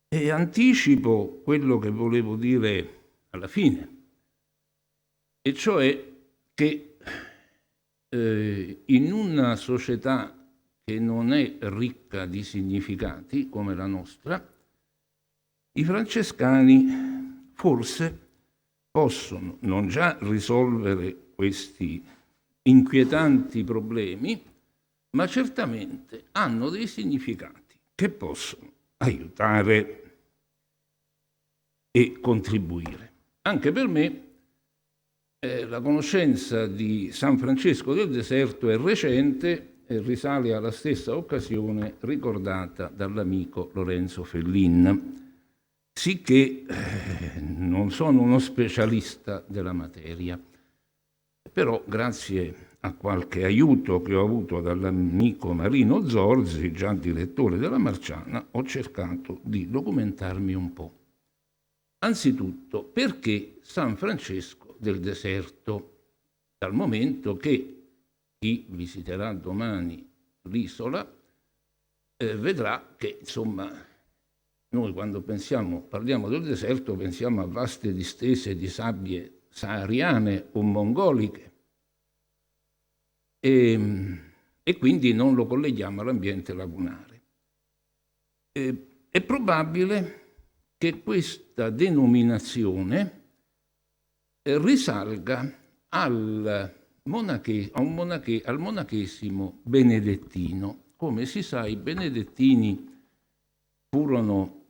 e anticipo quello che volevo dire alla fine, e cioè che in una società che non è ricca di significati come la nostra, i francescani forse possono non già risolvere questi inquietanti problemi, ma certamente hanno dei significati che possono aiutare e contribuire. Anche per me La conoscenza di San Francesco del Deserto è recente e risale alla stessa occasione ricordata dall'amico Lorenzo Fellin, sicché non sono uno specialista della materia, però grazie a qualche aiuto che ho avuto dall'amico Marino Zorzi, già direttore della Marciana, ho cercato di documentarmi un po'. Anzitutto, perché San Francesco del Deserto? Dal momento che chi visiterà domani l'isola vedrà che, insomma, noi quando parliamo del deserto, pensiamo a vaste distese di sabbie sahariane o mongoliche e quindi non lo colleghiamo all'ambiente lagunare. È probabile che questa denominazione risalga al monachesimo benedettino. Come si sa, i benedettini furono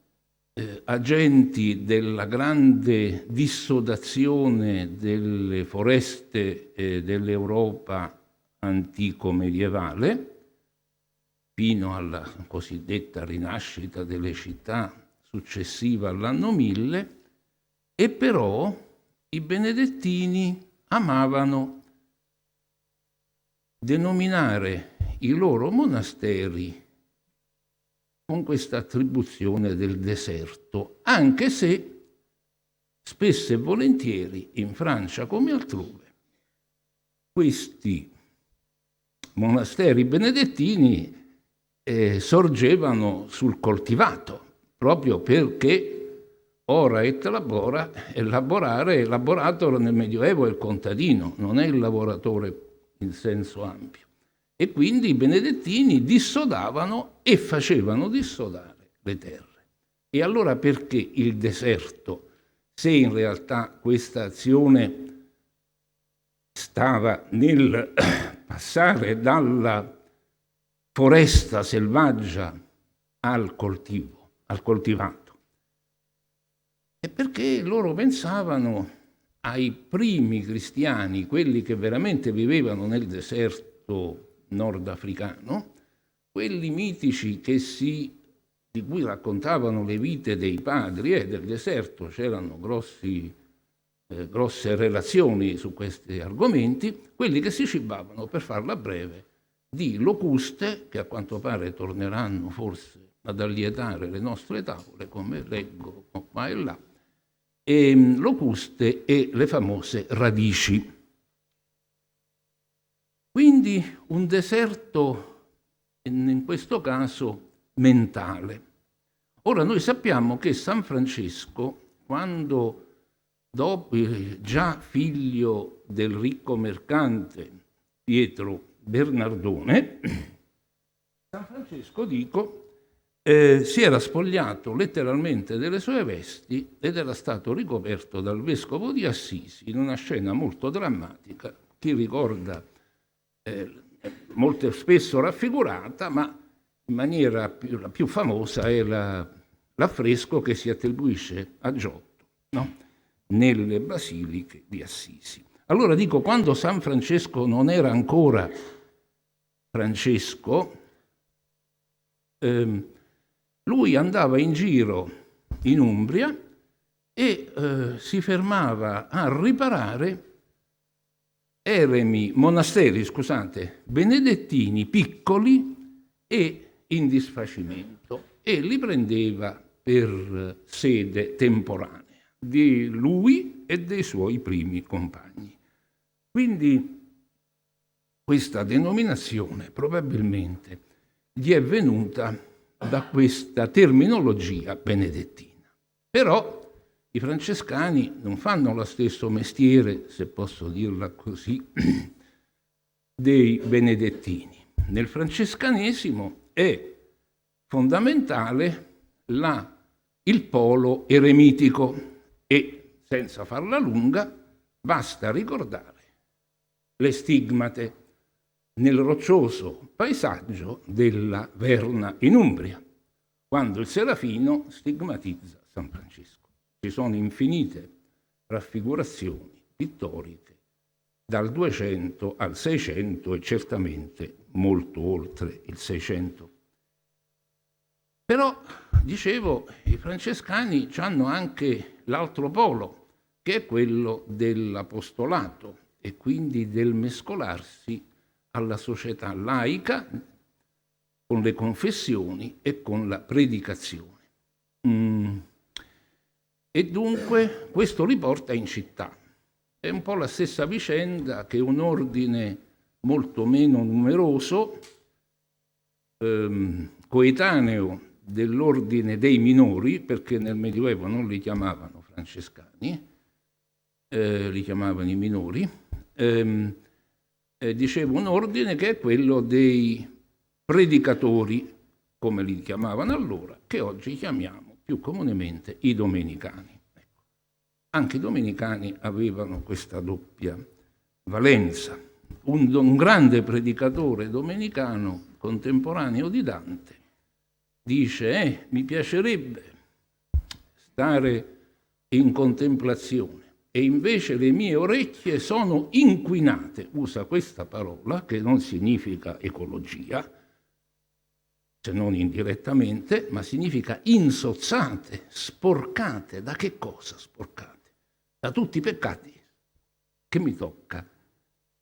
agenti della grande dissodazione delle foreste dell'Europa antico-medievale, fino alla cosiddetta rinascita delle città successiva all'anno 1000, e però i benedettini amavano denominare i loro monasteri con questa attribuzione del deserto, anche se spesso e volentieri in Francia come altrove questi monasteri benedettini sorgevano sul coltivato, proprio perché ora et labora, e laborator nel Medioevo è il contadino, non è il lavoratore in senso ampio. E quindi i benedettini dissodavano e facevano dissodare le terre. E allora perché il deserto, se in realtà questa azione stava nel passare dalla foresta selvaggia al coltivato? È perché loro pensavano ai primi cristiani, quelli che veramente vivevano nel deserto nordafricano, quelli mitici di cui raccontavano le vite dei padri, e del deserto c'erano grosse relazioni su questi argomenti, quelli che si cibavano, per farla breve, di locuste, che a quanto pare torneranno forse ad allietare le nostre tavole, come leggo qua e là, e locuste e le famose radici. Quindi un deserto, in questo caso, mentale. Ora noi sappiamo che San Francesco, quando già figlio del ricco mercante Pietro Bernardone, San Francesco, si era spogliato letteralmente delle sue vesti ed era stato ricoperto dal vescovo di Assisi in una scena molto drammatica. Chi ricorda, molto spesso raffigurata, ma in maniera la più famosa è l'affresco che si attribuisce a Giotto, no? Nelle basiliche di Assisi. Allora dico, quando San Francesco non era ancora Francesco, lui andava in giro in Umbria e si fermava a riparare monasteri, benedettini piccoli e in disfacimento, e li prendeva per sede temporanea di lui e dei suoi primi compagni. Quindi questa denominazione probabilmente gli è venuta da questa terminologia benedettina. Però i francescani non fanno lo stesso mestiere, se posso dirla così, dei benedettini. Nel francescanesimo è fondamentale il polo eremitico e, senza farla lunga, basta ricordare le stigmate nel roccioso paesaggio della Verna in Umbria, quando il Serafino stigmatizza San Francesco. Ci sono infinite raffigurazioni pittoriche dal 200 al 600 e certamente molto oltre il 600. Però, dicevo, i francescani hanno anche l'altro polo, che è quello dell'apostolato e quindi del mescolarsi alla società laica con le confessioni e con la predicazione. E dunque questo li porta in città. È un po' la stessa vicenda che un ordine molto meno numeroso, coetaneo dell'ordine dei minori, perché nel Medioevo non li chiamavano francescani, li chiamavano i minori, dicevo un ordine che è quello dei predicatori, come li chiamavano allora, che oggi chiamiamo più comunemente i domenicani. Ecco. Anche i domenicani avevano questa doppia valenza. Un grande predicatore domenicano contemporaneo di Dante dice: mi piacerebbe stare in contemplazione e invece le mie orecchie sono inquinate. Usa questa parola che non significa ecologia, se non indirettamente, ma significa insozzate, sporcate. Da che cosa sporcate? Da tutti i peccati che mi tocca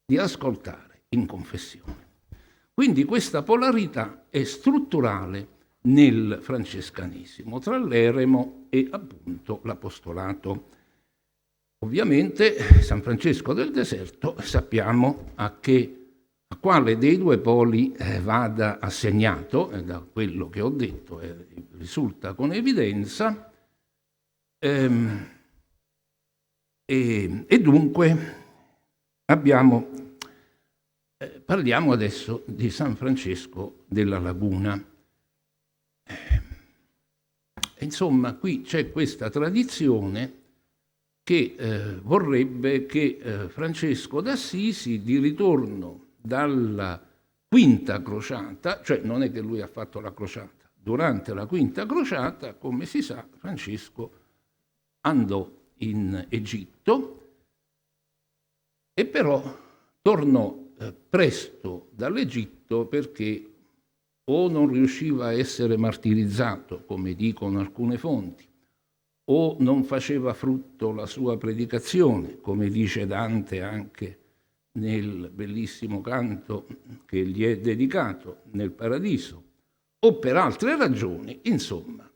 di ascoltare in confessione. Quindi questa polarità è strutturale nel francescanesimo, tra l'eremo e appunto l'apostolato. Ovviamente San Francesco del Deserto sappiamo a quale dei due poli vada assegnato, da quello che ho detto risulta con evidenza, e dunque parliamo adesso di San Francesco della Laguna. Insomma, qui c'è questa tradizione che vorrebbe che Francesco d'Assisi, di ritorno dalla quinta crociata, cioè non è che lui ha fatto la crociata, durante la quinta crociata, come si sa, Francesco andò in Egitto e però tornò presto dall'Egitto perché o non riusciva a essere martirizzato, come dicono alcune fonti, o non faceva frutto la sua predicazione, come dice Dante anche nel bellissimo canto che gli è dedicato nel Paradiso, o per altre ragioni, insomma,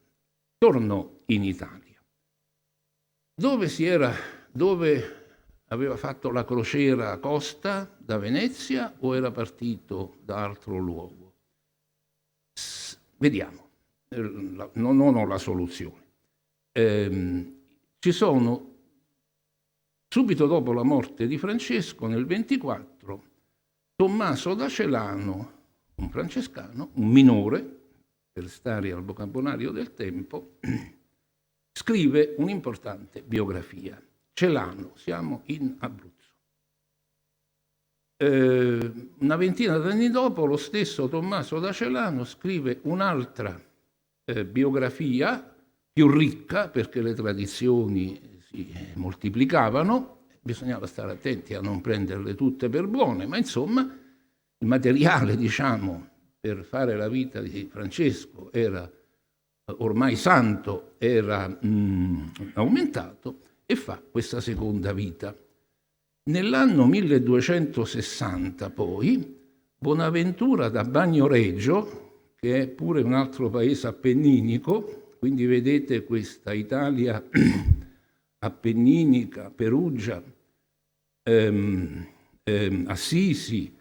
tornò in Italia. Dove aveva fatto la crociera a costa da Venezia o era partito da altro luogo? Vediamo, non ho la soluzione. Ci sono, subito dopo la morte di Francesco, nel 24, Tommaso da Celano, un francescano, un minore, per stare al vocabolario del tempo, scrive un'importante biografia. Celano, siamo in Abruzzo. Una ventina d'anni dopo, lo stesso Tommaso da Celano scrive un'altra biografia più ricca, perché le tradizioni si moltiplicavano, bisognava stare attenti a non prenderle tutte per buone, ma insomma il materiale, diciamo, per fare la vita di Francesco era ormai santo, era aumentato, e fa questa seconda vita. Nell'anno 1260 poi Bonaventura da Bagnoregio, che è pure un altro paese appenninico, quindi vedete questa Italia appenninica, Perugia, Assisi,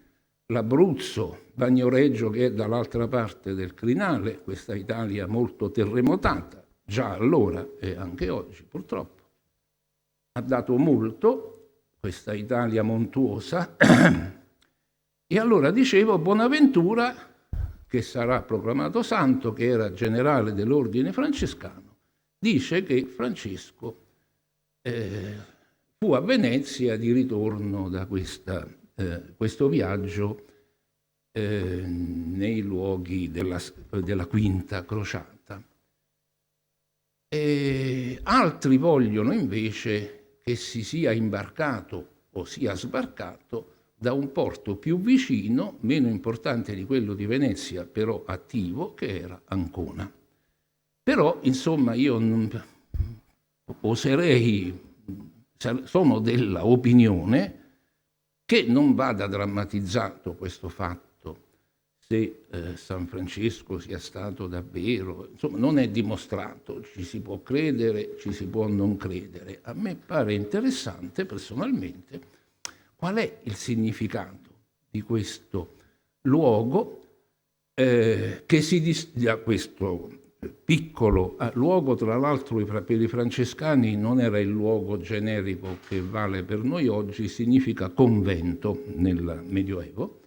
l'Abruzzo, Bagnoregio che è dall'altra parte del crinale, questa Italia molto terremotata, già allora e anche oggi purtroppo, ha dato molto, questa Italia montuosa, e allora dicevo Bonaventura, che sarà proclamato santo, che era generale dell'ordine francescano, dice che Francesco fu a Venezia di ritorno da questo viaggio nei luoghi della quinta crociata. E altri vogliono invece che si sia imbarcato o sia sbarcato da un porto più vicino, meno importante di quello di Venezia, però attivo, che era Ancona. Però, insomma, io sono della opinione che non vada drammatizzato questo fatto, se San Francesco sia stato davvero, insomma, non è dimostrato, ci si può credere, ci si può non credere. A me pare interessante personalmente qual è il significato di questo luogo questo piccolo luogo, tra l'altro per i francescani non era il luogo generico che vale per noi oggi, significa convento nel Medioevo.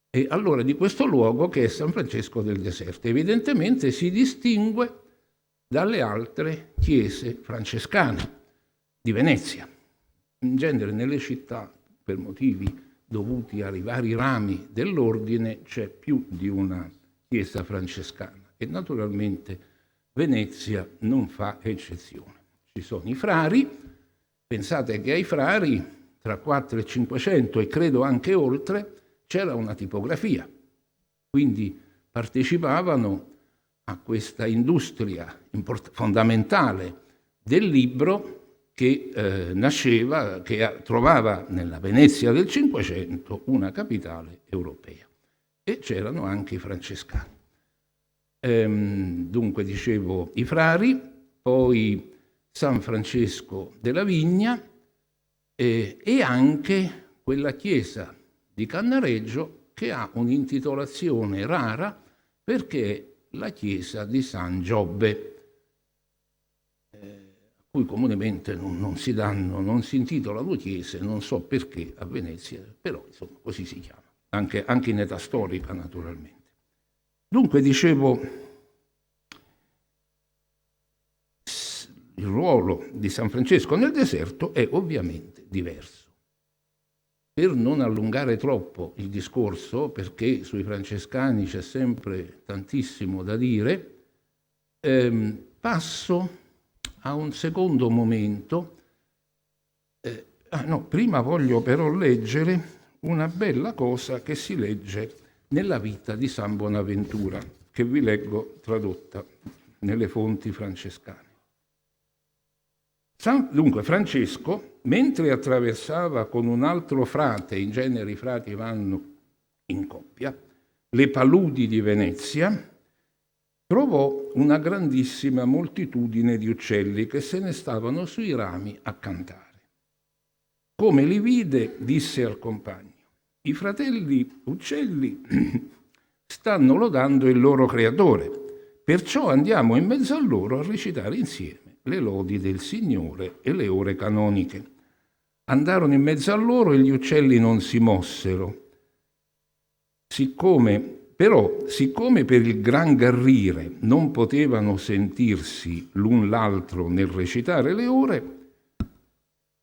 E allora di questo luogo, che è San Francesco del Deserto, evidentemente si distingue dalle altre chiese francescane di Venezia. In genere nelle città, per motivi dovuti ai vari rami dell'ordine, c'è più di una chiesa francescana e naturalmente Venezia non fa eccezione. Ci sono i frari, pensate che ai frari tra 4 e 500 e credo anche oltre c'era una tipografia, quindi partecipavano a questa industria fondamentale del libro che nasceva, che trovava nella Venezia del Cinquecento una capitale europea. E c'erano anche i francescani. Dunque, dicevo, i frari, poi San Francesco della Vigna e anche quella chiesa di Cannareggio che ha un'intitolazione rara perché è la chiesa di San Giobbe, a cui comunemente non si intitolano chiese, non so perché a Venezia, però insomma così si chiama, anche in età storica naturalmente. Dunque, dicevo, il ruolo di San Francesco nel deserto è ovviamente diverso. Per non allungare troppo il discorso, perché sui francescani c'è sempre tantissimo da dire, passo a un secondo momento. Prima voglio però leggere una bella cosa che si legge nella vita di San Bonaventura, che vi leggo tradotta nelle fonti francescane. Dunque, Francesco, mentre attraversava con un altro frate, in genere i frati vanno in coppia, le paludi di Venezia, trovò una grandissima moltitudine di uccelli che se ne stavano sui rami a cantare. Come li vide, disse al compagno: i fratelli uccelli stanno lodando il loro creatore, perciò andiamo in mezzo a loro a recitare insieme le lodi del Signore e le ore canoniche. Andarono in mezzo a loro e gli uccelli non si mossero. Siccome per il gran garrire non potevano sentirsi l'un l'altro nel recitare le ore,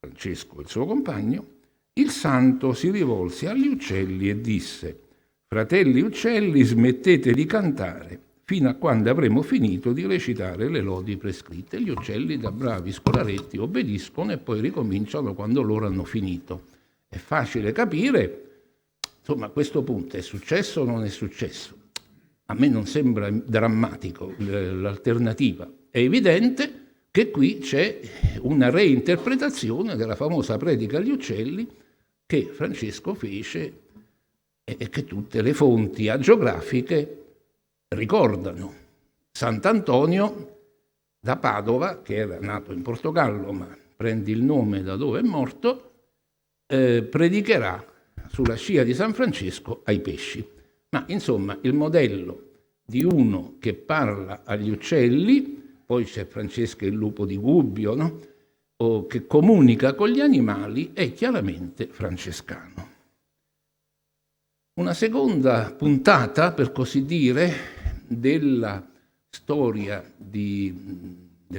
Francesco e il suo compagno, il santo si rivolse agli uccelli e disse: fratelli uccelli, smettete di cantare fino a quando avremo finito di recitare le lodi prescritte. Gli uccelli, da bravi scolaretti, obbediscono e poi ricominciano quando loro hanno finito. È facile capire, insomma, a questo punto è successo o non è successo? A me non sembra drammatico l'alternativa. È evidente che qui c'è una reinterpretazione della famosa predica agli uccelli che Francesco fece e che tutte le fonti agiografiche ricordano. Sant'Antonio da Padova, che era nato in Portogallo ma prende il nome da dove è morto, predicherà sulla scia di San Francesco ai pesci. Ma insomma il modello di uno che parla agli uccelli, poi c'è Francesco il lupo di Gubbio, no? O che comunica con gli animali, è chiaramente francescano. Una seconda puntata, per così dire, della storia del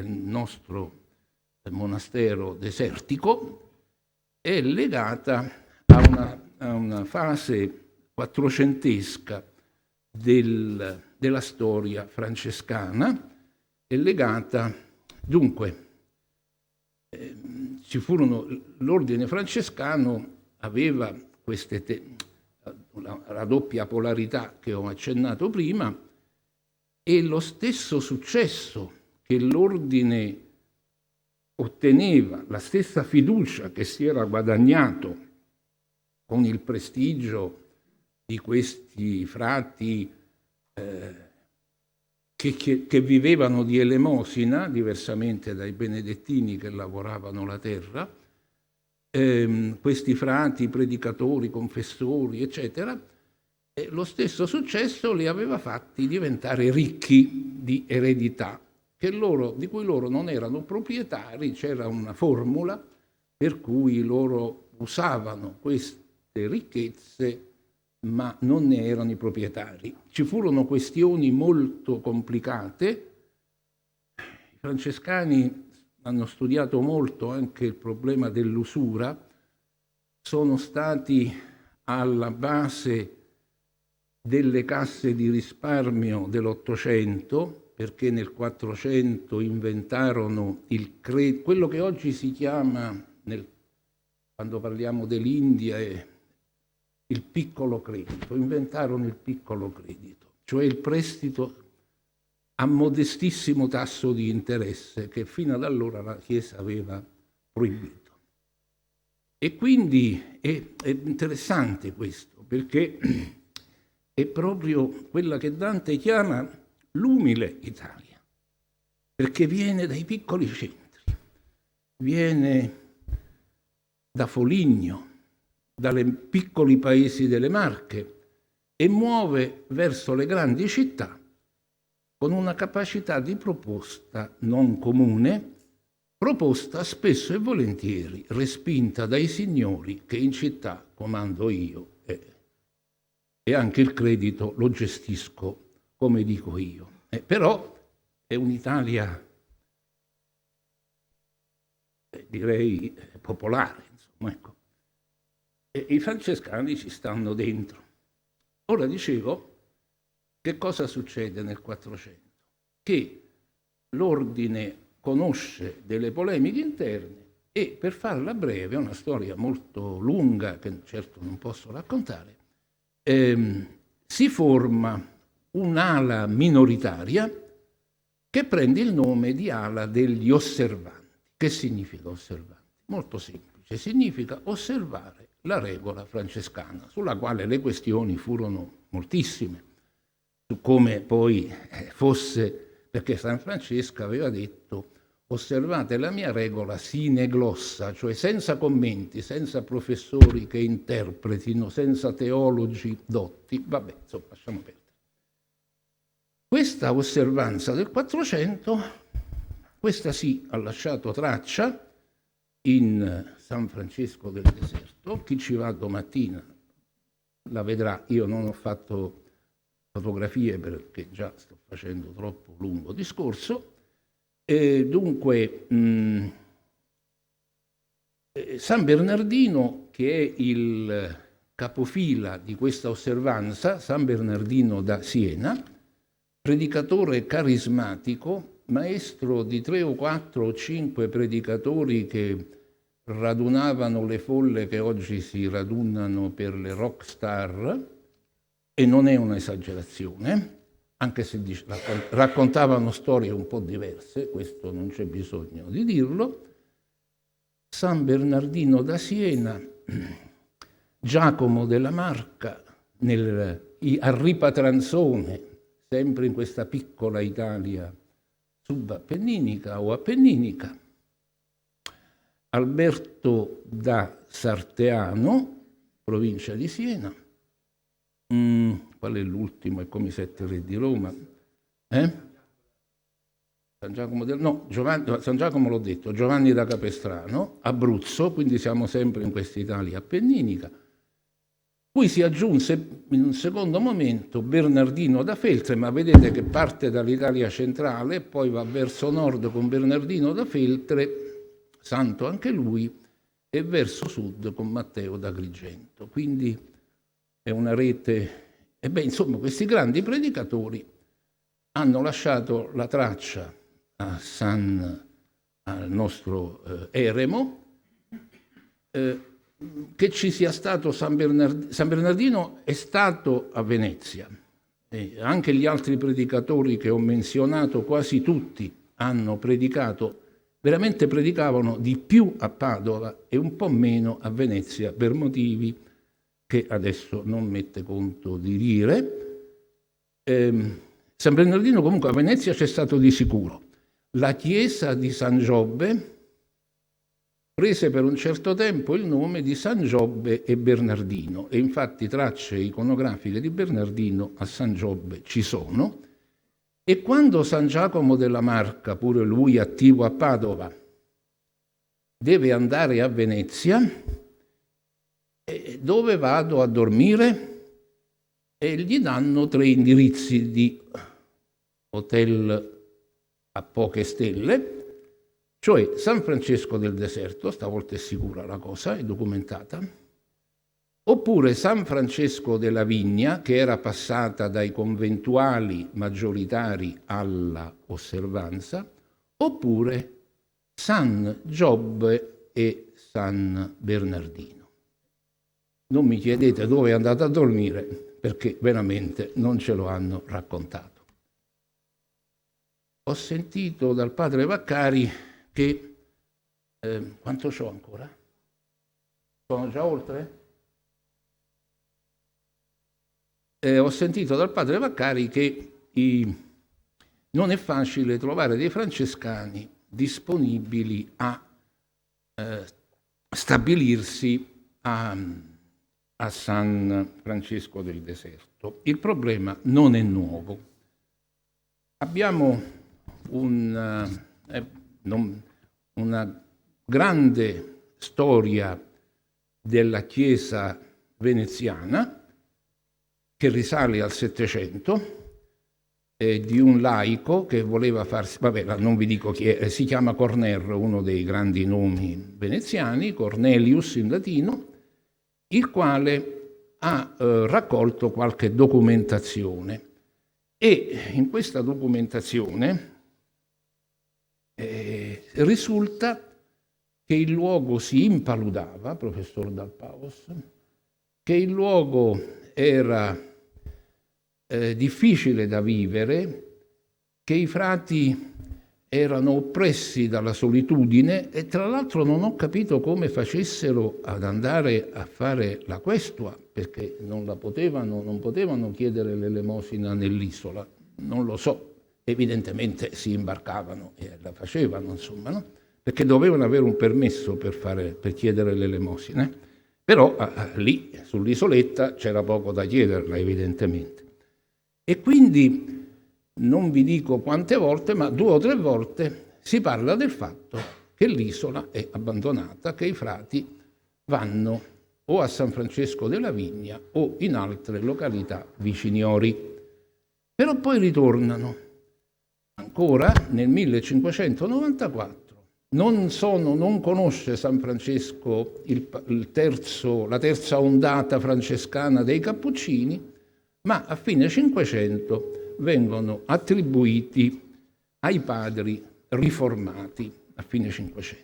nostro monastero desertico è legata a una fase quattrocentesca della storia francescana, è legata, dunque, l'ordine francescano aveva la doppia polarità che ho accennato prima, e lo stesso successo che l'ordine otteneva, la stessa fiducia che si era guadagnato con il prestigio di questi frati che vivevano di elemosina, diversamente dai benedettini che lavoravano la terra, questi frati, predicatori, confessori, eccetera, lo stesso successo li aveva fatti diventare ricchi di eredità, di cui loro non erano proprietari. C'era una formula per cui loro usavano queste ricchezze ma non ne erano i proprietari. Ci furono questioni molto complicate. I francescani hanno studiato molto anche il problema dell'usura, sono stati alla base delle casse di risparmio dell'Ottocento, perché nel 400 inventarono quello che oggi si chiama, quando parliamo dell'India, il piccolo credito. Inventarono il piccolo credito, cioè il prestito a modestissimo tasso di interesse che fino ad allora la Chiesa aveva proibito. E quindi è interessante questo, perché è proprio quella che Dante chiama l'umile Italia, perché viene dai piccoli centri, viene da Foligno, dai piccoli paesi delle Marche, e muove verso le grandi città con una capacità di proposta non comune, proposta spesso e volentieri respinta dai signori che in città comando io e anche il credito lo gestisco come dico io. Però è un'Italia, direi, popolare, insomma, ecco. E i francescani ci stanno dentro. Ora dicevo, che cosa succede nel 400? Che l'ordine conosce delle polemiche interne e, per farla breve, è una storia molto lunga che certo non posso raccontare, si forma un'ala minoritaria che prende il nome di ala degli osservanti. Che significa osservanti? Molto semplice, significa osservare la regola francescana, sulla quale le questioni furono moltissime, su come poi fosse, perché San Francesco aveva detto: osservate la mia regola sine glossa, cioè senza commenti, senza professori che interpretino, senza teologi dotti. Vabbè, insomma, lasciamo perdere. Questa osservanza del 400, questa sì, ha lasciato traccia in San Francesco del Deserto. Chi ci va domattina la vedrà. Io non ho fatto fotografie perché già sto facendo troppo lungo discorso. Dunque, San Bernardino, che è il capofila di questa osservanza, San Bernardino da Siena, predicatore carismatico, maestro di 3 o 4 o 5 predicatori che radunavano le folle che oggi si radunano per le rock star, e non è un'esagerazione, anche se raccontavano storie un po' diverse, questo non c'è bisogno di dirlo. San Bernardino da Siena, Giacomo della Marca, a Ripatranzone, sempre in questa piccola Italia subappenninica o appenninica, Alberto da Sarteano, provincia di Siena. Qual è l'ultimo? È come i 7 re di Roma. San Giacomo l'ho detto, Giovanni da Capestrano, Abruzzo, quindi siamo sempre in questa Italia appenninica. Poi si aggiunse in un secondo momento Bernardino da Feltre, ma vedete che parte dall'Italia centrale, poi va verso nord con Bernardino da Feltre, santo anche lui, e verso sud con Matteo d'Agrigento. Quindi è una rete. Insomma, questi grandi predicatori hanno lasciato la traccia al nostro eremo, che ci sia stato San Bernardino è stato a Venezia. Anche gli altri predicatori che ho menzionato, quasi tutti hanno predicato, veramente predicavano di più a Padova e un po' meno a Venezia per motivi che adesso non mette conto di dire. San Bernardino comunque a Venezia c'è stato di sicuro. La chiesa di San Giobbe prese per un certo tempo il nome di San Giobbe e Bernardino, e infatti tracce iconografiche di Bernardino a San Giobbe ci sono. E quando San Giacomo della Marca, pure lui attivo a Padova, deve andare a Venezia, dove vado a dormire? E gli danno 3 indirizzi di hotel a poche stelle, cioè San Francesco del Deserto, stavolta è sicura la cosa, è documentata, oppure San Francesco della Vigna, che era passata dai conventuali maggioritari alla osservanza, oppure San Giobbe e San Bernardino. Non mi chiedete dove è andato a dormire, perché veramente non ce lo hanno raccontato. Ho sentito dal padre Vaccari che... quanto c'ho ancora? Sono già oltre? Ho sentito dal padre Vaccari che non è facile trovare dei francescani disponibili a stabilirsi a San Francesco del Deserto. Il problema non è nuovo. Abbiamo una grande storia della Chiesa veneziana che risale al Settecento, di un laico che voleva farsi, non vi dico chi è, si chiama Cornerro, uno dei grandi nomi veneziani, Cornelius in latino, il quale ha raccolto qualche documentazione, e in questa documentazione risulta che il luogo si impaludava, professor Dal Paus, che il luogo era difficile da vivere, che i frati erano oppressi dalla solitudine, e tra l'altro non ho capito come facessero ad andare a fare la questua, perché non potevano chiedere l'elemosina nell'isola, non lo so, evidentemente si imbarcavano e la facevano, insomma, no? Perché dovevano avere un permesso per chiedere l'elemosina, però lì sull'isoletta c'era poco da chiederla, evidentemente. E quindi non vi dico quante volte, ma 2 o 3 volte si parla del fatto che l'isola è abbandonata, che i frati vanno o a San Francesco della Vigna o in altre località viciniori. Però poi ritornano. Ancora nel 1594 non conosce San Francesco la terza ondata francescana dei Cappuccini, ma a fine 500 vengono attribuiti ai padri riformati a fine 500.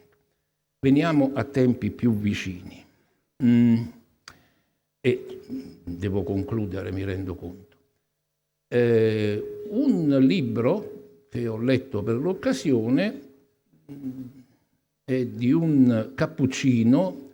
Veniamo a tempi più vicini. E devo concludere, mi rendo conto. Un libro che ho letto per l'occasione è di un cappuccino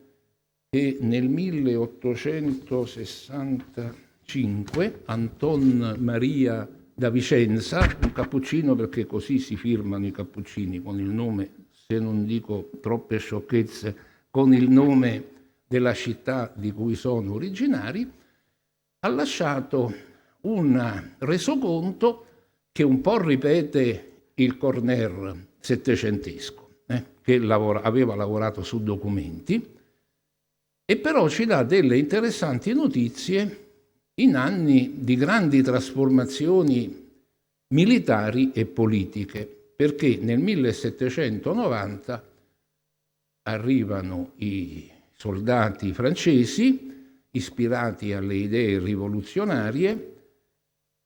che nel 1865, Anton Maria da Vicenza, un cappuccino perché così si firmano i cappuccini, con il nome, se non dico troppe sciocchezze, con il nome della città di cui sono originari, ha lasciato un resoconto che un po' ripete il Corner settecentesco, che aveva lavorato su documenti, e però ci dà delle interessanti notizie in anni di grandi trasformazioni militari e politiche, perché nel 1790 arrivano i soldati francesi ispirati alle idee rivoluzionarie,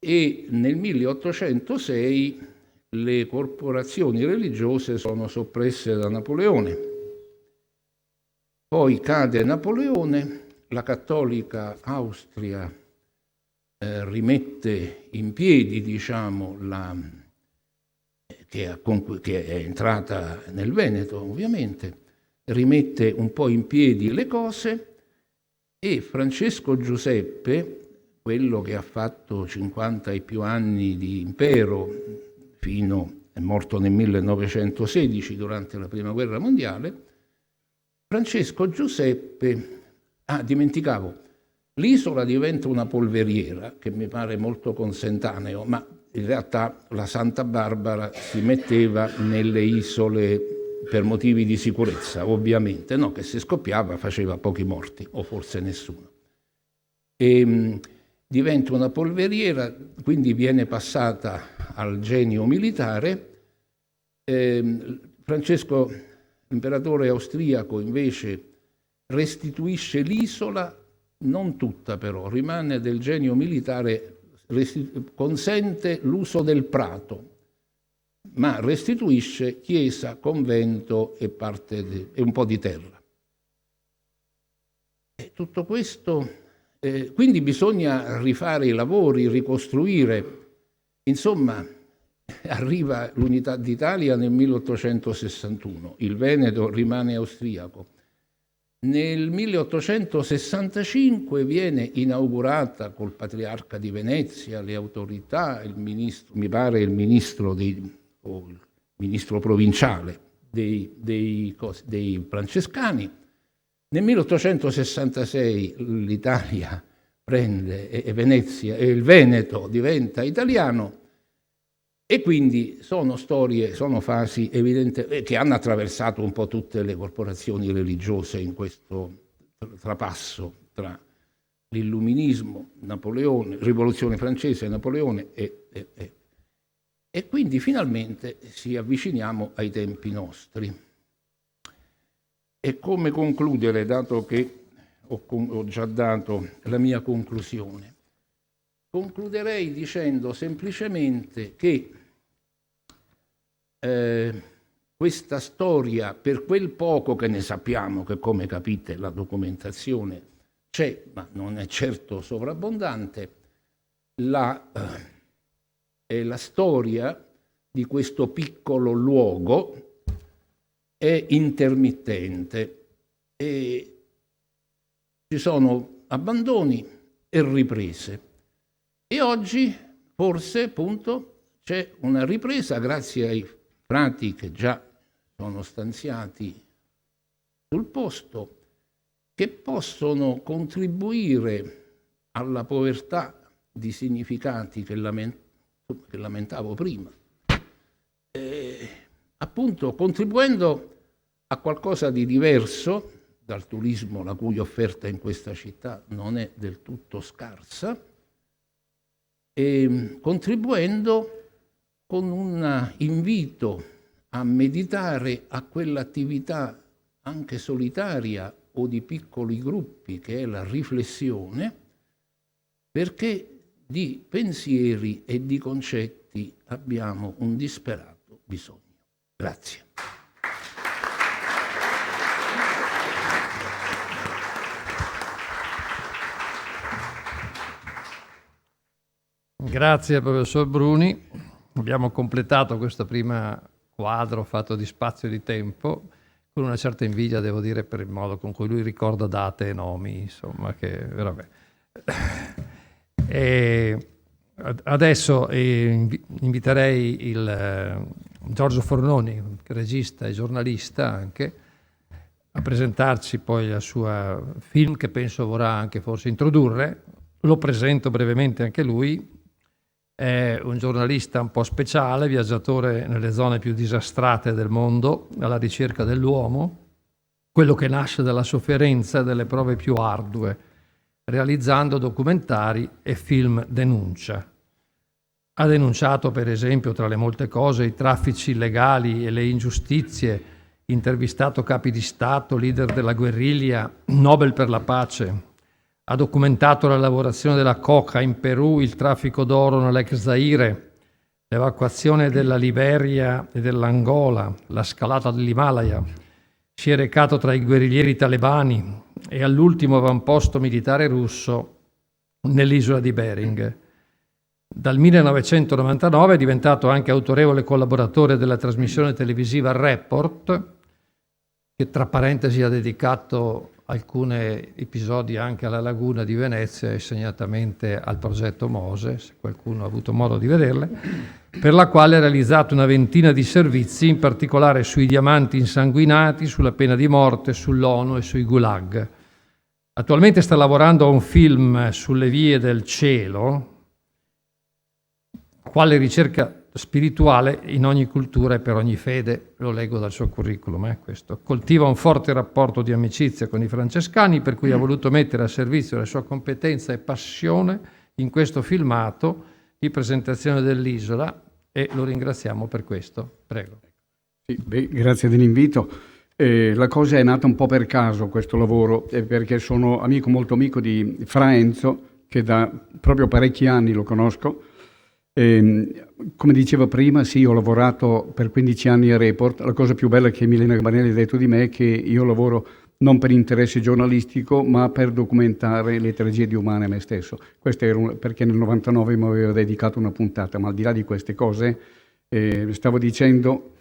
e nel 1806 le corporazioni religiose sono soppresse da Napoleone. Poi cade Napoleone, la cattolica Austria rimette in piedi, diciamo, che è entrata nel Veneto, ovviamente, rimette un po' in piedi le cose, e Francesco Giuseppe, quello che ha fatto 50 e più anni di impero, è morto nel 1916 durante la Prima Guerra Mondiale, Francesco Giuseppe, dimenticavo, l'isola diventa una polveriera, che mi pare molto consentaneo, ma in realtà la Santa Barbara si metteva nelle isole per motivi di sicurezza, ovviamente, no? Che se scoppiava faceva pochi morti, o forse nessuno. Diventa una polveriera, quindi viene passata al genio militare. Francesco, l'imperatore austriaco, invece, restituisce l'isola, non tutta però, rimane del genio militare, consente l'uso del prato, ma restituisce chiesa, convento e e un po' di terra. E tutto questo, quindi bisogna rifare i lavori, ricostruire. Insomma, arriva l'Unità d'Italia nel 1861, il Veneto rimane austriaco. Nel 1865 viene inaugurata col Patriarca di Venezia, le autorità, il ministro, mi pare il ministro il ministro provinciale dei francescani. Nel 1866 l'Italia prende e Venezia e il Veneto diventa italiano, e quindi sono storie, sono fasi evidenti che hanno attraversato un po' tutte le corporazioni religiose in questo trapasso tra l'illuminismo, Napoleone, Rivoluzione francese, Napoleone e quindi finalmente ci avviciniamo ai tempi nostri. E come concludere, dato che ho già dato la mia conclusione? Concluderei dicendo semplicemente che questa storia, per quel poco che ne sappiamo, che come capite la documentazione c'è, ma non è certo sovrabbondante, è la storia di questo piccolo luogo, è intermittente e ci sono abbandoni e riprese. E oggi forse appunto c'è una ripresa grazie ai frati che già sono stanziati sul posto, che possono contribuire alla povertà di significati che lamentavo prima, appunto contribuendo a qualcosa di diverso dal turismo, la cui offerta in questa città non è del tutto scarsa, e contribuendo con un invito a meditare a quell'attività anche solitaria o di piccoli gruppi che è la riflessione, perché di pensieri e di concetti abbiamo un disperato bisogno. Grazie. Grazie professor Bruni. Abbiamo completato questo primo quadro fatto di spazio e di tempo con una certa invidia, devo dire, per il modo con cui lui ricorda date e nomi, insomma, che vabbè. E adesso inviterei il Giorgio Fornoni, regista e giornalista anche, a presentarci poi il suo film che penso vorrà anche forse introdurre. Lo presento brevemente anche lui. È un giornalista un po' speciale, viaggiatore nelle zone più disastrate del mondo, alla ricerca dell'uomo, quello che nasce dalla sofferenza e delle prove più ardue, realizzando documentari e film denuncia. Ha denunciato, per esempio, tra le molte cose, i traffici illegali e le ingiustizie, intervistato capi di Stato, leader della guerriglia, Nobel per la pace. Ha documentato la lavorazione della coca in Perù, il traffico d'oro nell'ex Zaire, l'evacuazione della Liberia e dell'Angola, la scalata dell'Himalaya, si è recato tra i guerriglieri talebani e all'ultimo avamposto militare russo nell'isola di Bering. Dal 1999 è diventato anche autorevole collaboratore della trasmissione televisiva Report, che tra parentesi ha dedicato alcuni episodi anche alla Laguna di Venezia e segnatamente al progetto Mose, se qualcuno ha avuto modo di vederle, per la quale ha realizzato una ventina di servizi, in particolare sui diamanti insanguinati, sulla pena di morte, sull'ONU e sui gulag. Attualmente sta lavorando a un film sulle vie del cielo, quale ricerca spirituale in ogni cultura e per ogni fede, lo leggo dal suo curriculum, questo. Coltiva un forte rapporto di amicizia con i francescani, per cui ha voluto mettere a servizio la sua competenza e passione in questo filmato di presentazione dell'isola, e lo ringraziamo per questo. Prego. Sì, grazie dell'invito. La cosa è nata un po' per caso, questo lavoro, perché sono molto amico di Fra Enzo, che da proprio parecchi anni lo conosco. Come diceva prima, sì, ho lavorato per 15 anni a Report. La cosa più bella che Milena Gabanelli ha detto di me è che io lavoro non per interesse giornalistico, ma per documentare le tragedie umane a me stesso. Questo era perché nel 99 mi avevo dedicato una puntata, ma al di là di queste cose, stavo dicendo,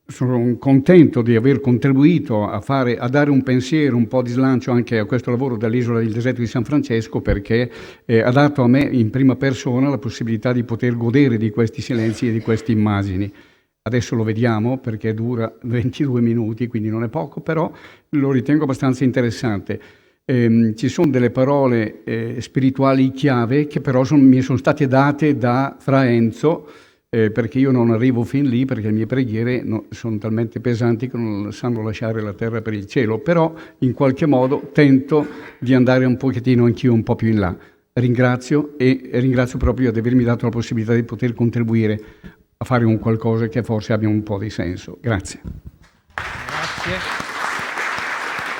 sono contento di aver contribuito a dare un pensiero, un po' di slancio anche a questo lavoro dall'isola del deserto di San Francesco, perché ha dato a me in prima persona la possibilità di poter godere di questi silenzi e di queste immagini. Adesso lo vediamo perché dura 22 minuti, quindi non è poco, però lo ritengo abbastanza interessante. Ci sono delle parole spirituali chiave che però mi sono state date da Fra Enzo, perché io non arrivo fin lì, perché le mie preghiere sono talmente pesanti che non sanno lasciare la terra per il cielo, però in qualche modo tento di andare un pochettino anch'io un po' più in là. Ringrazio proprio di avermi dato la possibilità di poter contribuire a fare un qualcosa che forse abbia un po' di senso. Grazie. Grazie.